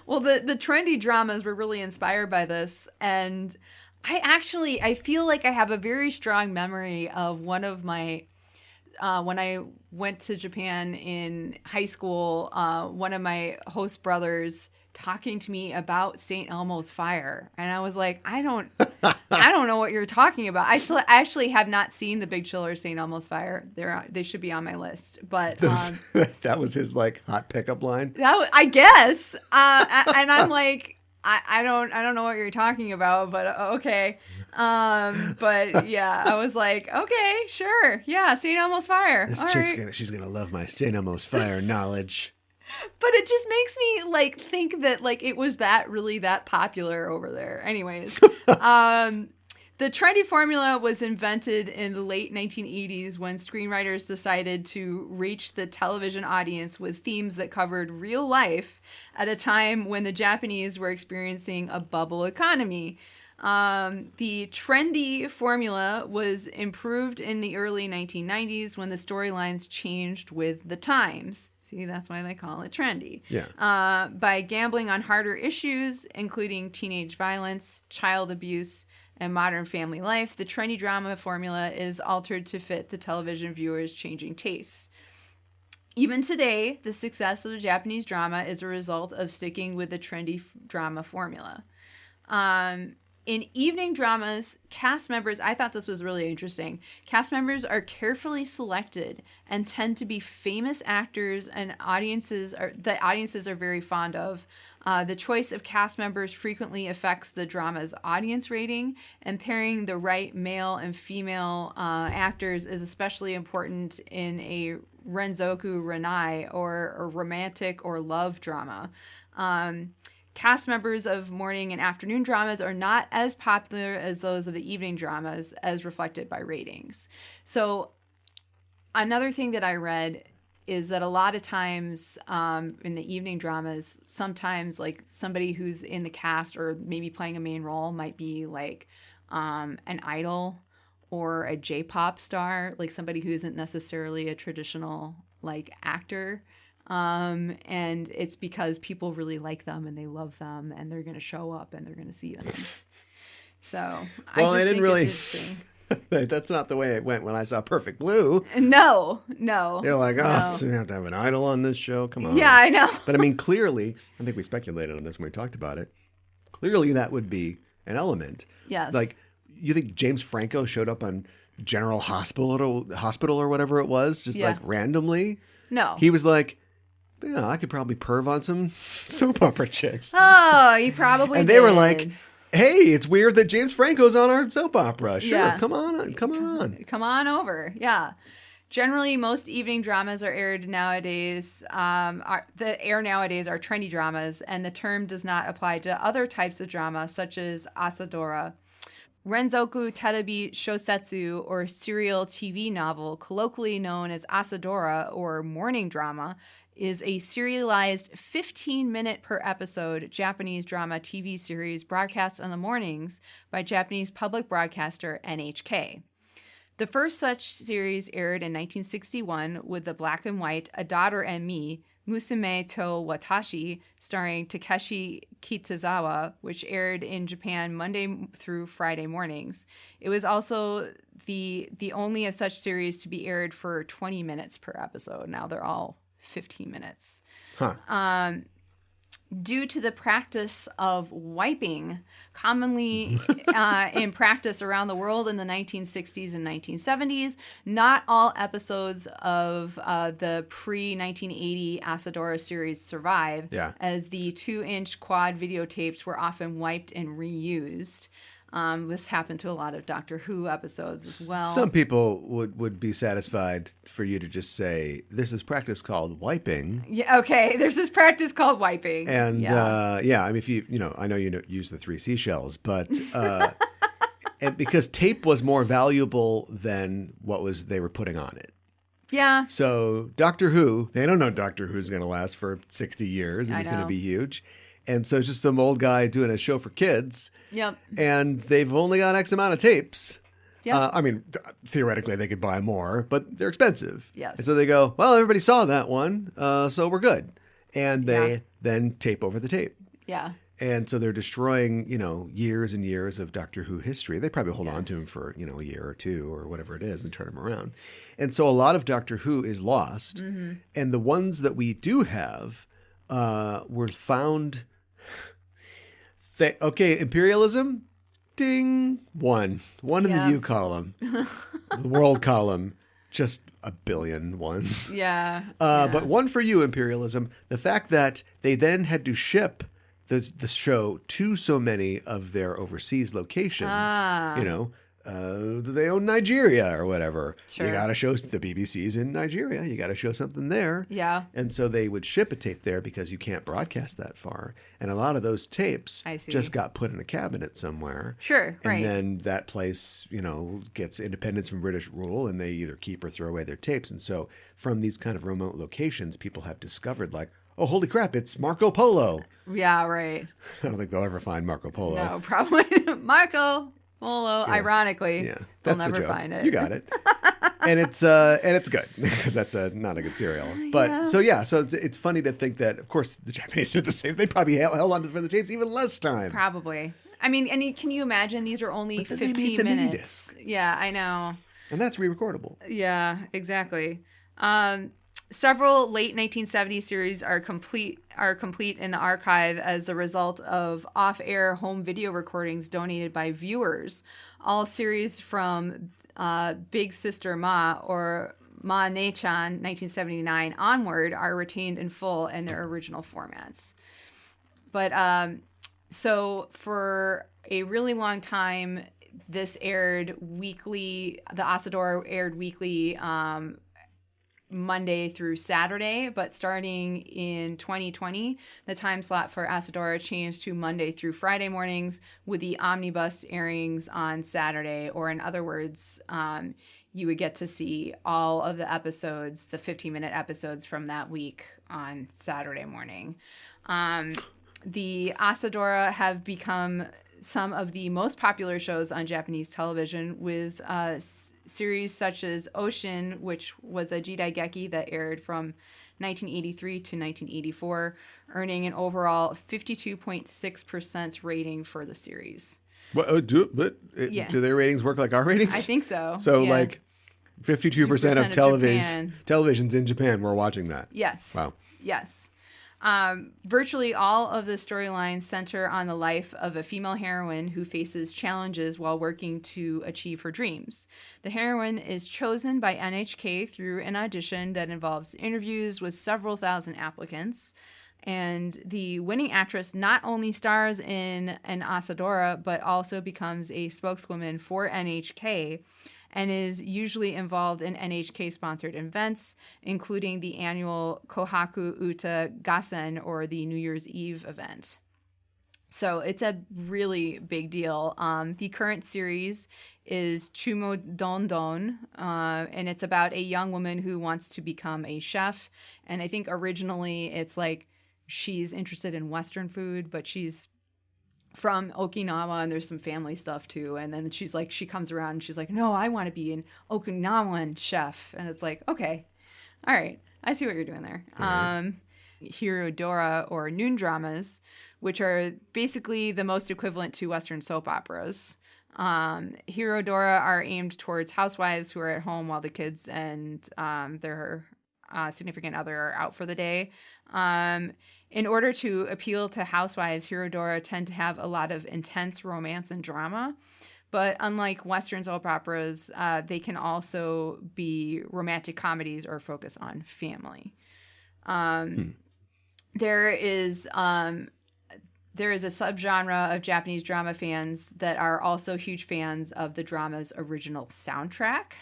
Well, the trendy dramas were really inspired by this. And I feel like I have a very strong memory of one of my, when I went to Japan in high school, one of my host brothers talking to me about St. Elmo's Fire, and I was like, I don't know what you're talking about. I actually have not seen The Big Chill or St. Elmo's Fire. They should be on my list, but that was his like hot pickup line. I guess, and I'm like, I don't know what you're talking about, but okay. But yeah, I was like, okay, sure, yeah, St. Elmo's Fire. This chick's she's gonna love my St. Elmo's Fire knowledge. But it just makes me like think that like it was really that popular over there. Anyways, the trendy formula was invented in the late 1980s when screenwriters decided to reach the television audience with themes that covered real life at a time when the Japanese were experiencing a bubble economy. The trendy formula was improved in the early 1990s when the storylines changed with the times. See, that's why they call it trendy. Yeah. By gambling on harder issues, including teenage violence, child abuse, and modern family life, the trendy drama formula is altered to fit the television viewers' changing tastes. Even today, the success of the Japanese drama is a result of sticking with the trendy drama formula. In evening dramas, cast members, I thought this was really interesting. Cast members are carefully selected and tend to be famous actors and audiences are very fond of. The choice of cast members frequently affects the drama's audience rating, and pairing the right male and female actors is especially important in a renzoku renai or a romantic or love drama. Cast members of morning and afternoon dramas are not as popular as those of the evening dramas, as reflected by ratings. So another thing that I read is that a lot of times in the evening dramas, sometimes like somebody who's in the cast or maybe playing a main role might be like an idol or a J-pop star, like somebody who isn't necessarily a traditional like actor. And it's because people really like them and they love them and they're going to show up and they're going to see them. So I didn't really. That's not the way it went when I saw Perfect Blue. No. They're like, so you have to have an idol on this show? Come on. Yeah, I know. But I mean, clearly, I think we speculated on this when we talked about it. Clearly, that would be an element. Yes. Like, you think James Franco showed up on General Hospital or whatever it was, just like randomly? No. He was like, yeah, I could probably perv on some soap opera chicks. Oh, he probably and they were like, hey, it's weird that James Franco's on our soap opera. Sure, come on. Come on over. Yeah. Generally, most evening dramas are aired nowadays. That air nowadays are trendy dramas, and the term does not apply to other types of drama, such as asadora. Renzoku Terebi Shosetsu, or serial TV novel, colloquially known as asadora or morning drama, is a serialized 15-minute per episode Japanese drama TV series broadcast in the mornings by Japanese public broadcaster NHK. The first such series aired in 1961 with the black and white A Daughter and Me, Musume to Watashi, starring Takeshi Kitazawa, which aired in Japan Monday through Friday mornings. It was also the only of such series to be aired for 20 minutes per episode. Now they're all 15 minutes. Huh. Due to the practice of wiping, commonly in practice around the world in the 1960s and 1970s, not all episodes of the pre-1980 Asadora series survive, as the 2-inch quad videotapes were often wiped and reused. This happened to a lot of Doctor Who episodes as well. Some people would be satisfied for you to just say, "This is practice called wiping." Yeah, okay. There's this practice called wiping. And I mean, if I know you don't use the 3 seashells, but and because tape was more valuable than they were putting on it. Yeah. So Doctor Who, they don't know Doctor Who's going to last for 60 years and he's going to be huge. And so it's just some old guy doing a show for kids. Yep. And they've only got X amount of tapes. Yep. I mean, theoretically, they could buy more, but they're expensive. Yes. And so they go, well, everybody saw that one, so we're good. And they then tape over the tape. Yeah. And so they're destroying, years and years of Doctor Who history. They probably hold on to him for, a year or two or whatever it is and turn him around. And so a lot of Doctor Who is lost. Mm-hmm. And the ones that we do have were found... imperialism, ding, one in the U column, the world column, just a billion ones. Yeah. But one for you, imperialism. The fact that they then had to ship the show to so many of their overseas locations, they own Nigeria or whatever. Sure. You got to show the BBC's in Nigeria. You got to show something there. Yeah. And so they would ship a tape there because you can't broadcast that far. And a lot of those tapes just got put in a cabinet somewhere. Sure, right. And then that place, gets independence from British rule and they either keep or throw away their tapes. And so from these kind of remote locations, people have discovered oh, holy crap, it's Marco Polo. Yeah, right. I don't think they'll ever find Marco Polo. No, probably. Marco Polo, ironically, they'll never find it. You got it. and it's good because that's not a good cereal. But so it's funny to think that, of course, the Japanese did the same. They probably held on for the tapes even less time. Probably. I mean, and can you imagine these are only 15 minutes? Yeah, I know. And that's re-recordable. Yeah, exactly. Several late 1970s series are complete in the archive as the result of off-air home video recordings donated by viewers. All series from Big Sister Ma or Ma Ne-chan 1979 onward are retained in full in their original formats. But so for a really long time, this aired weekly. The Asadora aired weekly. Monday through Saturday, but starting in 2020, the time slot for Asadora changed to Monday through Friday mornings with the omnibus airings on Saturday, or in other words, you would get to see all of the episodes, the 15-minute episodes from that week on Saturday morning. The Asadora have become some of the most popular shows on Japanese television, with series such as Ocean, which was a Jidaigeki that aired from 1983 to 1984, earning an overall 52.6% rating for the series. Do their ratings work like our ratings? I think so. So 52% of televisions in Japan were watching that. Yes. Wow. Yes. Virtually all of the storylines center on the life of a female heroine who faces challenges while working to achieve her dreams. The heroine is chosen by NHK through an audition that involves interviews with several thousand applicants. And the winning actress not only stars in an Asadora, but also becomes a spokeswoman for NHK, and is usually involved in NHK-sponsored events, including the annual Kohaku Uta Gassen, or the New Year's Eve event. So it's a really big deal. The current series is Chumo Don Don, and it's about a young woman who wants to become a chef. And I think originally it's she's interested in Western food, but she's from Okinawa, and there's some family stuff too. And then she comes around and she's like, no, I want to be an Okinawan chef. And it's okay, all right, I see what you're doing there. Mm-hmm. Hirodora, or noon dramas, which are basically the most equivalent to Western soap operas. Hirodora are aimed towards housewives who are at home while the kids and their significant other are out for the day. In order to appeal to housewives, Hirodora tend to have a lot of intense romance and drama. But unlike Western soap operas, they can also be romantic comedies or focus on family. There is a subgenre of Japanese drama fans that are also huge fans of the drama's original soundtrack.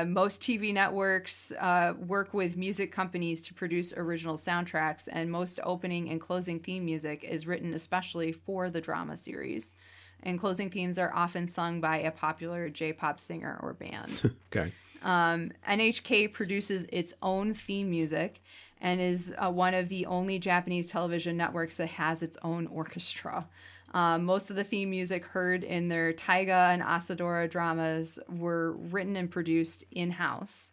Most TV networks work with music companies to produce original soundtracks, and most opening and closing theme music is written especially for the drama series. And closing themes are often sung by a popular J-pop singer or band. Okay. NHK produces its own theme music and is one of the only Japanese television networks that has its own orchestra. Most of the theme music heard in their Taiga and Asadora dramas were written and produced in-house.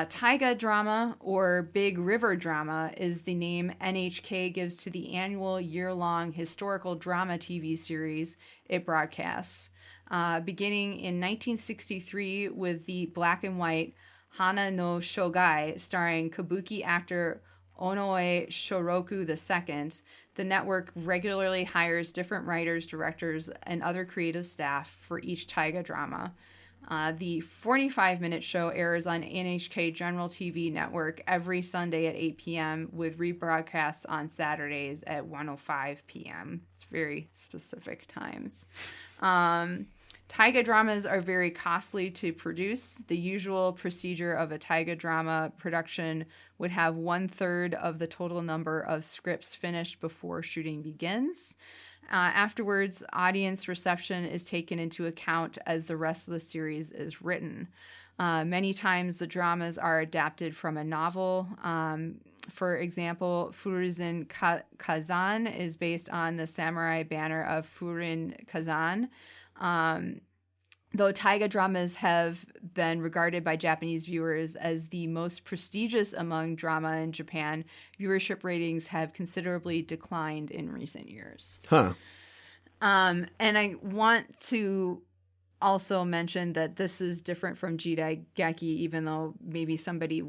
Taiga drama, or Big River drama, is the name NHK gives to the annual year-long historical drama TV series it broadcasts, beginning in 1963 with the black and white Hana no Shogai, starring kabuki actor Onoe Shoroku II. The network regularly hires different writers, directors, and other creative staff for each Taiga drama. The 45-minute show airs on NHK General TV Network every Sunday at 8 p.m. with rebroadcasts on Saturdays at 1:05 p.m. It's very specific times. Taiga dramas are very costly to produce. The usual procedure of a Taiga drama production would have 1/3 of the total number of scripts finished before shooting begins. Afterwards, audience reception is taken into account as the rest of the series is written. Many times the dramas are adapted from a novel. For example, Furuzen Kazan is based on the samurai banner of Furin Kazan. Though Taiga dramas have been regarded by Japanese viewers as the most prestigious among drama in Japan, viewership ratings have considerably declined in recent years. And I want to also mention that this is different from Jidaigeki, even though maybe somebody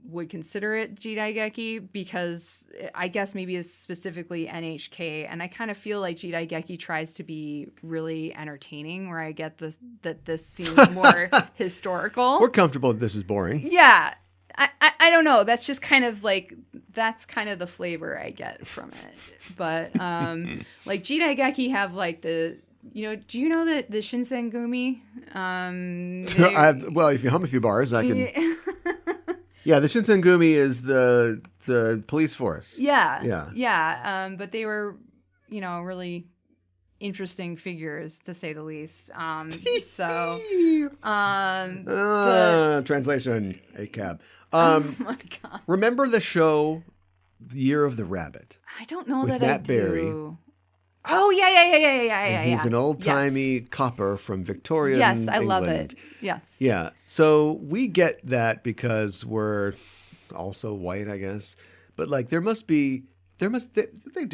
would consider it Jidaigeki, because I guess maybe it's specifically NHK, and I kind of feel like Jidaigeki tries to be really entertaining, where I get this that this seems more historical. We're comfortable that this is boring. Yeah. I don't know. That's just kind of like, that's kind of the flavor I get from it. But like Jidaigeki have like the, you know, do you know that the Shinsengumi? Well, if you hum a few bars, I can... Yeah, the Shinsengumi is the police force. Yeah. But they were, you know, really interesting figures, to say the least. Translation, a cab. Oh my God. Remember the show Year of the Rabbit? I don't know with that Matt I do. Berry. Oh, yeah. He's an old-timey copper from Victorian Yes, I England. love it. Yes. Yeah. So we get that because we're also white, I guess. But like they do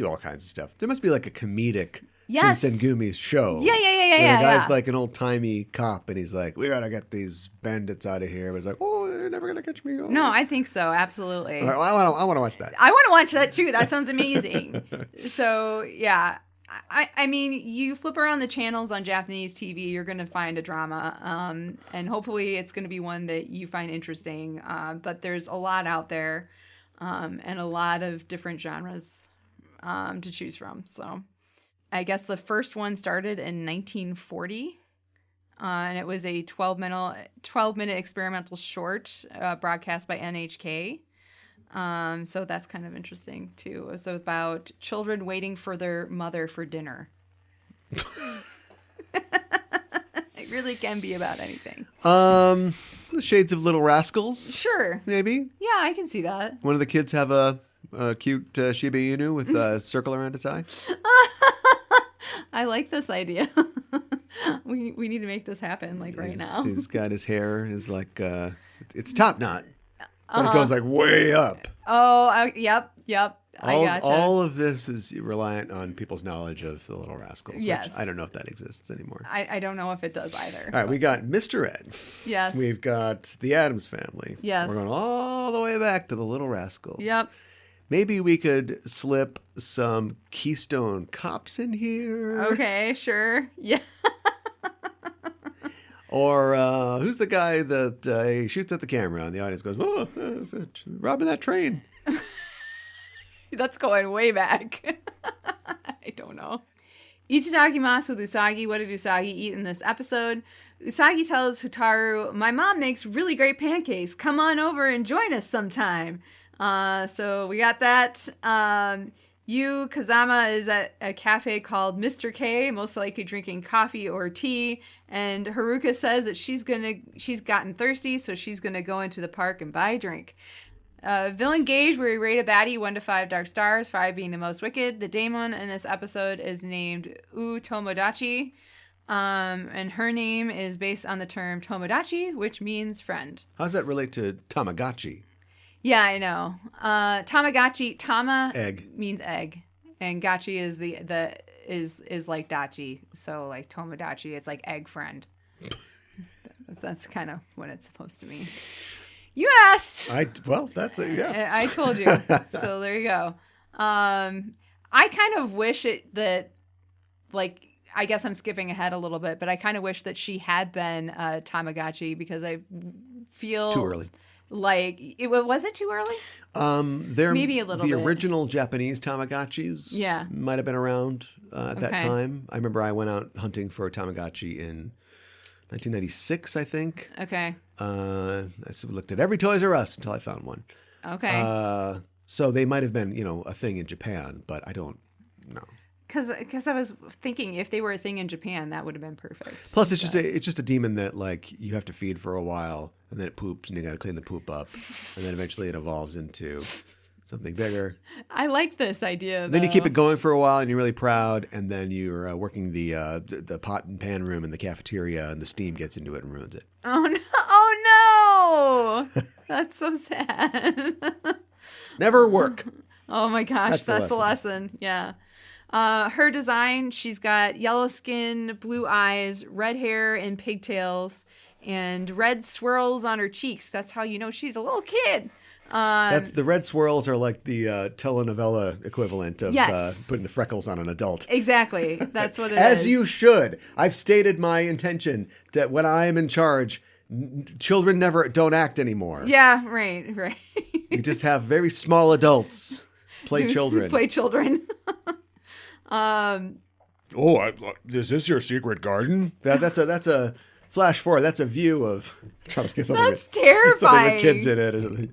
all kinds of stuff. There must be like a comedic Shinsengumi show. Yeah. Where the guy's like an old-timey cop and he's like, we got to get these bandits out of here. But it's like, oh, they're never going to catch me. Oh. No, I think so. Absolutely. All right, well, I want to watch that. I want to watch that too. That sounds amazing. So, yeah. I mean, you flip around the channels on Japanese TV, you're going to find a drama, and hopefully it's going to be one that you find interesting. But there's a lot out there, and a lot of different genres to choose from. So I guess the first one started in 1940, and it was a 12-minute experimental short broadcast by NHK. So that's kind of interesting too. It was about children waiting for their mother for dinner. It really can be about anything. The Shades of Little Rascals. Sure. Maybe. Yeah, I can see that. One of the kids have a cute Shiba-Inu with a circle around its eye. I like this idea. We need to make this happen right now. He's got his hair is like it's top knot. But it goes like way up. Oh, yep. I gotcha. All of this is reliant on people's knowledge of the Little Rascals. Yes. Which I don't know if that exists anymore. I don't know if it does either. All right, we got Mr. Ed. Yes. We've got the Addams Family. Yes. We're going all the way back to the Little Rascals. Yep. Maybe we could slip some Keystone Cops in here. Okay, sure. Yeah. Or who's the guy that he shoots at the camera and the audience goes, oh, it's robbing that train. That's going way back. I don't know. Itadakimasu with Usagi. What did Usagi eat in this episode? Usagi tells Hotaru, my mom makes really great pancakes. Come on over and join us sometime. So we got that. Kazama is at a cafe called Mr. K, most likely drinking coffee or tea. And Haruka says that she's gotten thirsty, so she's gonna go into the park and buy a drink. Villain Gauge, where we rate a baddie 1 to 5 dark stars, 5 being the most wicked. The daemon in this episode is named Tomodachi. And her name is based on the term Tomodachi, which means friend. How does that relate to Tamagotchi? Yeah, I know. Tamagotchi, Egg. means egg, and gachi is is like dachi. So like Tomodachi, it's like egg friend. That's kind of what it's supposed to mean. You asked. That's it. Yeah. I told you. So there you go. I kind of wish that I guess I'm skipping ahead a little bit, but I kind of wish that she had been Tamagotchi because I feel Too early. Like was it too early? Maybe a little bit. The original Japanese Tamagotchis might have been around at that time. I remember I went out hunting for a Tamagotchi in 1996, I think. Okay. I looked at every Toys R Us until I found one. Okay. So they might have been, a thing in Japan, but I don't know. Because I was thinking if they were a thing in Japan, that would have been perfect. Plus, it's just a demon that you have to feed for a while, and then it poops, and you got to clean the poop up, and then eventually it evolves into something bigger. I like this idea. Then you keep it going for a while, and you're really proud, and then you're working the pot and pan room in the cafeteria, and the steam gets into it and ruins it. Oh no! Oh no! That's so sad. Never work. Oh my gosh, that's the lesson. Yeah. Her design, she's got yellow skin, blue eyes, red hair and pigtails, and red swirls on her cheeks. That's how you know she's a little kid. That's the red swirls are like the telenovela equivalent of putting the freckles on an adult. Exactly. That's what it is. As you should. I've stated my intention that when I am in charge, children don't act anymore. Yeah, right. You just have very small adults play children. Play children. Is this your secret garden? That's a flash forward. That's a view of. That's terrifying. With kids in it.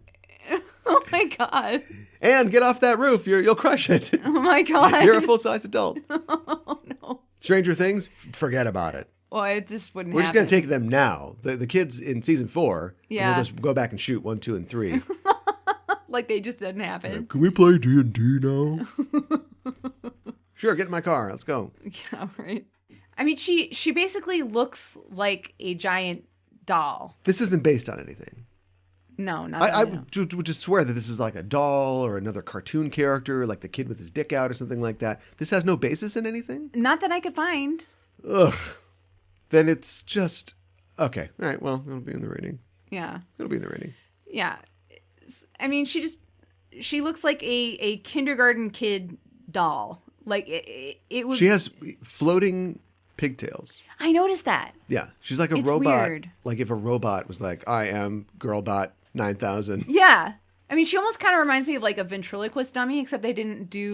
Oh my god! And get off that roof. You'll crush it. Oh my god! You're a full-size adult. Oh no! Stranger Things. Forget about it. Well, it just wouldn't. We're just gonna take them now. The kids in season 4. Yeah. We'll just go back and shoot 1, 2, and 3. Like they just didn't happen. Can we play D&D now? Sure, get in my car. Let's go. Yeah, right. I mean, she basically looks like a giant doll. This isn't based on anything. No, not I would just swear that this is like a doll or another cartoon character, like the kid with his dick out or something like that. This has no basis in anything? Not that I could find. Ugh. Then it's just... Okay. All right. Well, it'll be in the rating. Yeah. It'll be in the rating. Yeah. I mean, she looks like a kindergarten kid doll. Like it would. She has floating pigtails. I noticed that. Yeah, she's like a It's robot. weird. Like if a robot was like, "I am Girlbot 9000." Yeah. I mean, she almost kind of reminds me of like a ventriloquist dummy, except they didn't do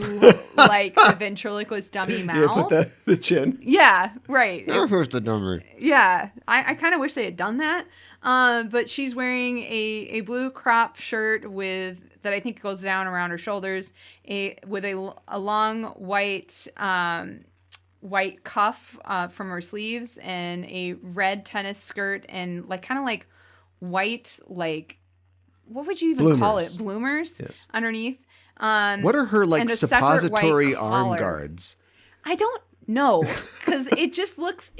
like a ventriloquist dummy mouth. Yeah, put the chin. Yeah, right. Where's the number? Yeah, I kind of wish they had done that. But she's wearing a blue crop shirt that I think goes down around her shoulders, with a long white cuff from her sleeves, and a red tennis skirt, and kind of white, what would you even call it? Bloomers. Yes. Underneath. What are her suppository arm collar. guards? I don't know, because it just looks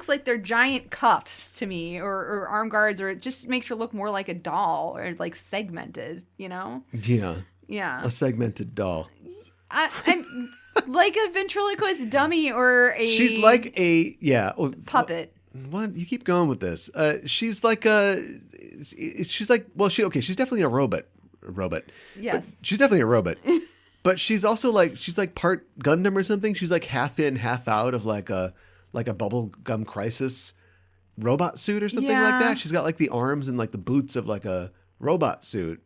like they're giant cuffs to me, or arm guards, or it just makes her look more like a doll, or segmented, Yeah. Yeah. A segmented doll. I'm like a ventriloquist dummy or a She's like a puppet. What? You keep going with this. She's like she's definitely a robot. Yes. But she's definitely a robot. But she's also she's like part Gundam or something. She's like half in, half out of like a bubble gum crisis robot suit or something like that. She's got like the arms and like the boots of like a robot suit.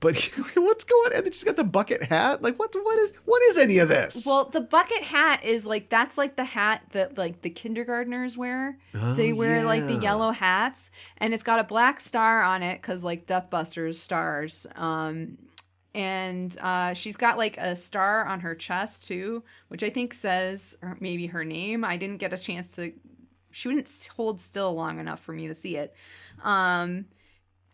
But what's going on? And then she's got the bucket hat. Like what is any of this? Well, the bucket hat is that's like the hat that like the kindergartners wear. Oh, they wear like the yeah. yellow hats, and it's got a black star on it because like Deathbusters stars. And she's got like a star on her chest too, which I think says maybe her name. I didn't get a chance to. She wouldn't hold still long enough for me to see it.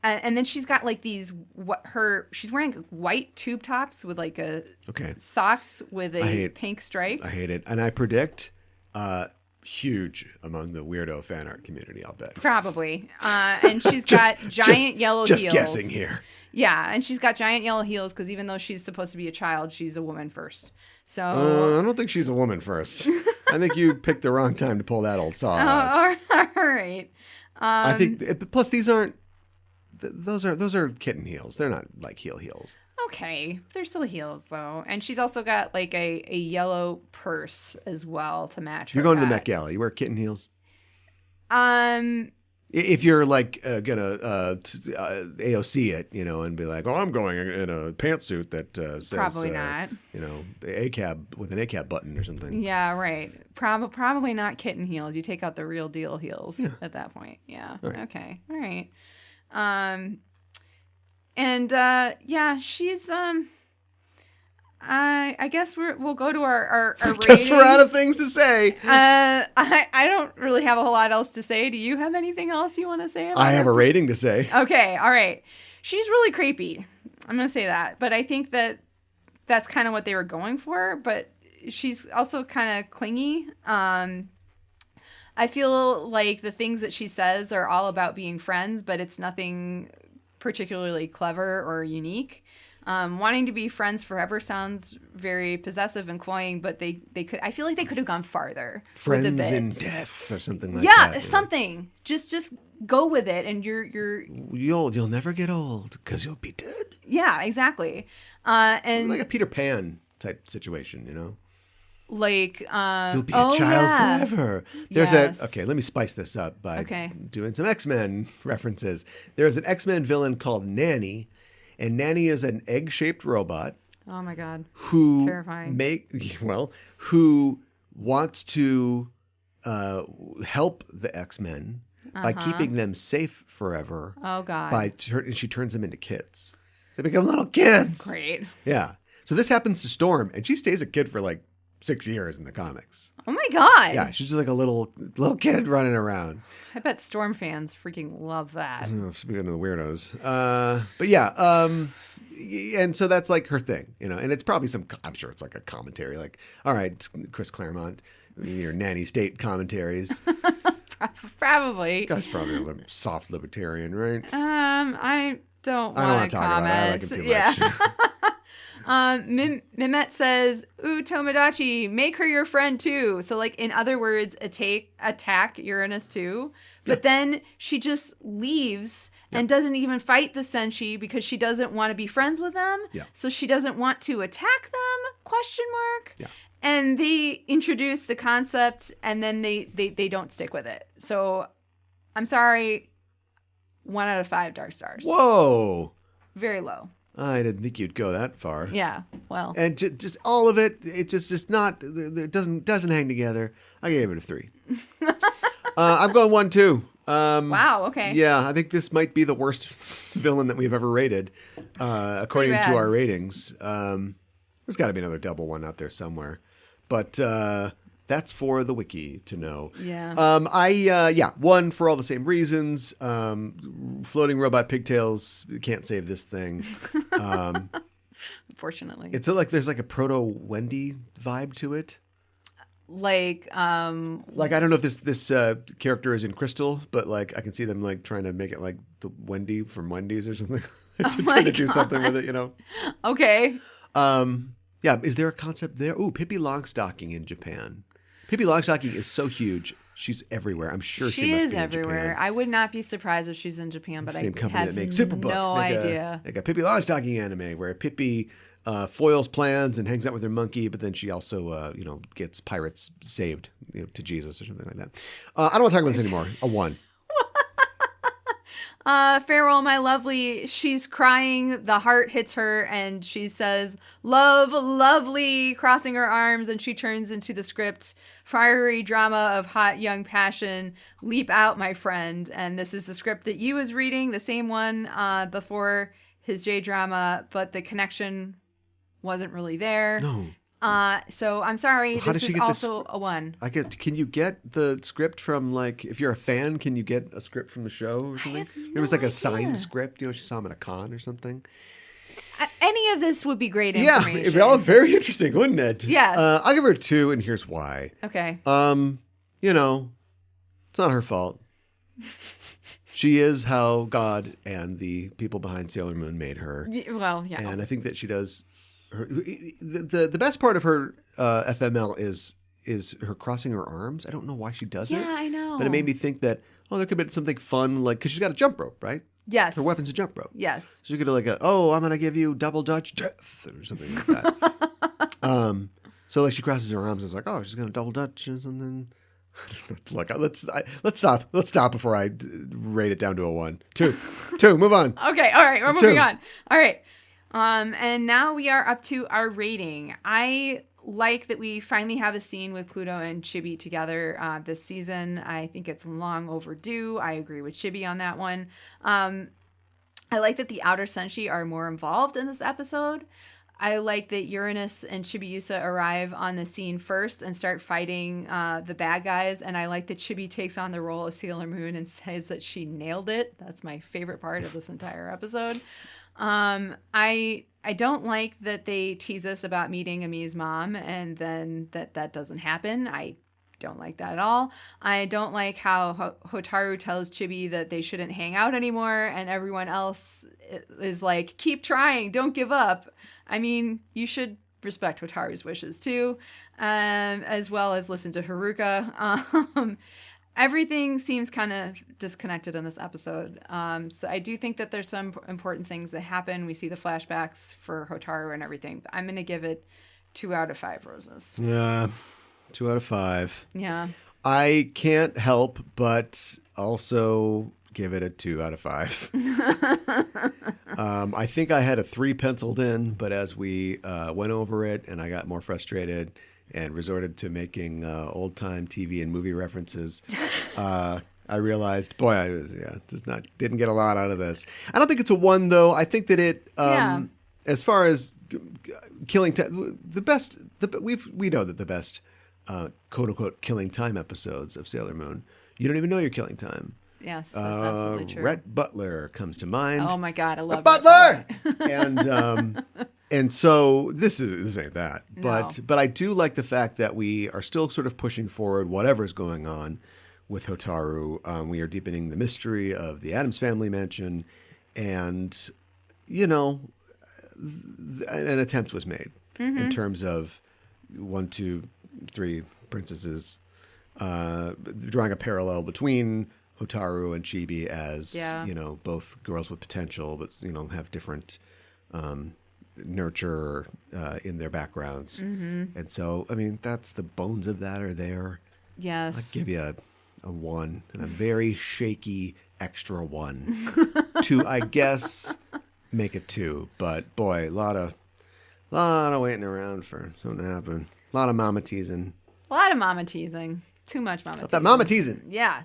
And then she's got like she's wearing white tube tops with like socks with a pink stripe. I hate it. And I predict huge among the weirdo fan art community, I'll bet. Probably. And she's got giant yellow heels. Just guessing here. Yeah, and she's got giant yellow heels because even though she's supposed to be a child, she's a woman first. So I don't think she's a woman first. I think you picked the wrong time to pull that old saw out. All right. I think. Plus, these aren't. Those are kitten heels. They're not like heels. Okay, they're still heels though, and she's also got like a yellow purse as well to match. You're going to the Met Gala. You wear kitten heels. If you're like gonna AOC it, and be like, oh, I'm going in a pantsuit that says probably not, ACAB with an ACAB button or something. Yeah, right. Probably not kitten heels. You take out the real deal heels at that point. Yeah. Right. Okay. All right. She's I guess we'll go to our rating. Guess we're out of things to say. I don't really have a whole lot else to say. Do you have anything else you want to say? I have a rating to say. Okay, all right. She's really creepy. I'm gonna say that, but I think that's kind of what they were going for. But she's also kind of clingy. I feel like the things that she says are all about being friends, but it's nothing particularly clever or unique. Wanting to be friends forever sounds very possessive and cloying, but I feel like they could have gone farther. Friends with a bit. in death or something like that. Yeah, something. Just go with it, and you'll never get old because you'll be dead. Yeah, exactly. And like a Peter Pan type situation, Like, you'll be a child forever. Okay, let me spice this up by doing some X-Men references. There's an X-Men villain called Nanny, and Nanny is an egg-shaped robot. Oh my God. Who terrifying. Who wants to help the X-Men by keeping them safe forever. Oh God. She turns them into kids. They become little kids. Great. Yeah. So this happens to Storm, and she stays a kid for like 6 years in the comics. Oh my God. Yeah, she's just like a little kid running around. I bet Storm fans freaking love that. Speaking of the weirdos. But yeah, and so that's like her thing, and it's probably I'm sure it's like a commentary, like, all right, Chris Claremont, your Nanny State commentaries. Probably. That's probably a soft libertarian, right? I don't want to talk about it. I like him too much. Mimette says, "Ooh, Tomodachi, make her your friend too." So, like, in other words, attack Uranus too. But then she just leaves and doesn't even fight the Senshi because she doesn't want to be friends with them. Yeah. So she doesn't want to attack them? ? Yeah. And they introduce the concept, and then they don't stick with it. So, I'm sorry. 1 out of 5 dark stars. Whoa. Very low. I didn't think you'd go that far. Yeah, well. And just all of it, it just not, it doesn't hang together. I gave it a 3. I'm going 1, 2. Wow, okay. Yeah, I think this might be the worst villain that we've ever rated, according to our ratings. There's got to be another double one out there somewhere. But that's for the wiki to know. Yeah. 1 for all the same reasons. Floating robot pigtails can't save this thing. Unfortunately. It's like there's like a proto Wendy vibe to it. like I don't know if this character is in Crystal, but like I can see them like trying to make it like the Wendy from Wendy's or something. Trying to do something with it, you know. Okay. Yeah, is there a concept there? Ooh, Pippi Longstocking in Japan. Pippi Longstocking is so huge. She's everywhere. I'm sure she must is be in everywhere. Japan. I would not be surprised if she's in Japan, but Same I company have that makes Superbook. no idea. Like a Pippi Longstocking anime where Pippi foils plans and hangs out with her monkey, but then she also, gets pirates saved to Jesus or something like that. I don't want to talk about this anymore. A 1. Farewell, my lovely. She's crying. The heart hits her, and she says, "Love, lovely," crossing her arms, and she turns into the script. Fiery drama of hot young passion. Leap out, my friend. And this is the script that you was reading, the same one before his J drama, but the connection wasn't really there. No. So I'm sorry. How this did she is get also a 1. Can you get the script from, like, if you're a fan, can you get a script from the show or something? There was like a signed script, she saw him at a con or something. Any of this would be great information. Yeah, it'd be all very interesting, wouldn't it? Yes. I'll give her a 2, and here's why. Okay. It's not her fault. She is how God and the people behind Sailor Moon made her. Well, yeah. And I think that she does. The best part of her FML is her crossing her arms. I don't know why she does it. Yeah, I know. But it made me think that, there could be something fun, like, because she's got a jump rope, right? Yes. Her weapon's a jump rope. Yes. So you could like I'm going to give you double Dutch death or something like that. So like she crosses her arms and it's like, she's going to double Dutch or something. Look, let's stop. Let's stop before I rate it down to a 1. 2, move on. Okay. All right. We're It's moving 2. on. All right. And now we are up to our rating. I like that we finally have a scene with Pluto and Chibi together this season. I think it's long overdue. I agree with Chibi on that one. I like that the outer senshi are more involved in this episode. I like that Uranus and Chibi-Usa arrive on the scene first and start fighting the bad guys. And I like that Chibi takes on the role of Sailor Moon and says that she nailed it. That's my favorite part of this entire episode. I don't like that they tease us about meeting Ami's mom and then that doesn't happen. I don't like that at all. I don't like how Hotaru tells Chibi that they shouldn't hang out anymore and everyone else is like, keep trying, don't give up. I mean, you should respect Hotaru's wishes too, as well as listen to Haruka. Everything seems kind of disconnected in this episode. So I do think that there's some important things that happen. We see the flashbacks for Hotaru and everything. But I'm going to give it 2 out of 5 roses. Yeah, 2 out of 5. Yeah. I can't help but also give it a 2 out of 5. I think I had a 3 penciled in, but as we went over it and I got more frustrated and resorted to making old-time TV and movie references, I realized, boy, didn't get a lot out of this. I don't think it's a 1, though. I think that it, as far as killing time, we know that the best, quote-unquote, killing time episodes of Sailor Moon, you don't even know you're killing time. Yes, that's absolutely true. Rhett Butler comes to mind. Oh, my God, I love Butler! And so this ain't that. But I do like the fact that we are still sort of pushing forward whatever's going on with Hotaru. We are deepening the mystery of the Addams Family mansion. And, an attempt was made in terms of 1, 2, 3 princesses, drawing a parallel between Hotaru and Chibi as, both girls with potential, but, have different nurture in their backgrounds. And so, I mean, that's the bones of that are there. Yes. I'll give you a 1 and a very shaky extra 1 to, I guess, make it 2. But boy, a lot of waiting around for something to happen. A lot of mama teasing. A lot of mama teasing. Too much mama teasing. That mama teasing. Yeah.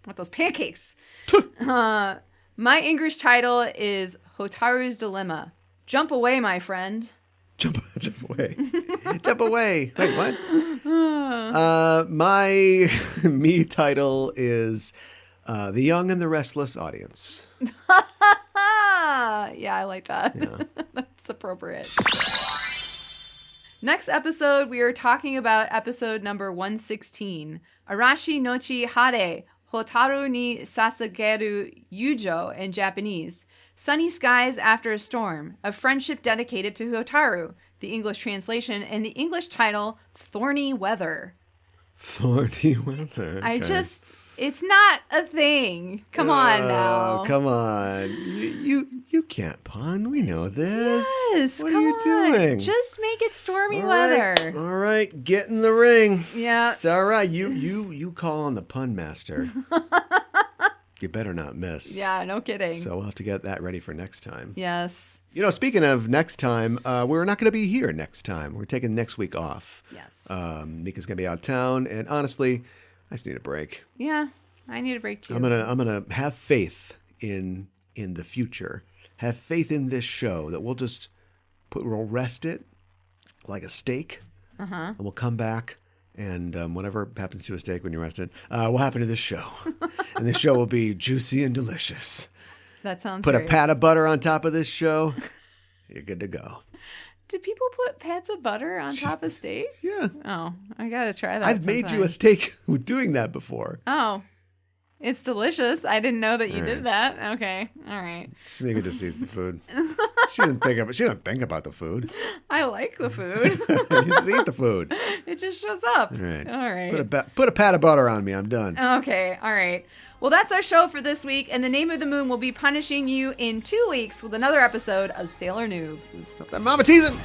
Want those pancakes. My English title is Hotaru's Dilemma. Jump away, my friend. Jump away. Jump away. Wait, what? My me title is The Young and the Restless Audience. Yeah, I like that. Yeah. That's appropriate. Next episode, we are talking about episode number 116, Arashi Nochi Hare, Hotaru ni Sasageru Yujo in Japanese. Sunny skies after a storm, a friendship dedicated to Hotaru, the English translation, and the English title, Thorny Weather. Thorny weather. Okay. It's not a thing. Come on now. Come on. You can't pun. We know this. Yes, what come are you on. doing? Just make it stormy All weather. right. All right, get in the ring. Yeah. It's all right. You call on the pun master. You better not miss. Yeah, no kidding. So we'll have to get that ready for next time. Yes. Speaking of next time, we're not going to be here next time. We're taking next week off. Yes. Mika's going to be out of town, and honestly, I just need a break. Yeah, I need a break too. I'm gonna have faith in the future. Have faith in this show that we'll rest it like a steak, and we'll come back. And whatever happens to a steak when you rest it, will happen to this show. And this show will be juicy and delicious. That sounds Put great. a pat of butter on top of this show. You're good to go. Did people put pats of butter on top of steak? Yeah. Oh, I gotta try that. I've made you a sometime. steak with doing that before. Oh, it's delicious. I didn't know that you All did right. that. Okay, all right. Mika just eats the food. She didn't think about the food. I like the food. You just eat the food. It just shows up. All right. All right. Put a pat of butter on me. I'm done. Okay, all right. Well, that's our show for this week, and the Name of the Moon will be punishing you in 2 weeks with another episode of Sailor Noob. Stop that mama teasing.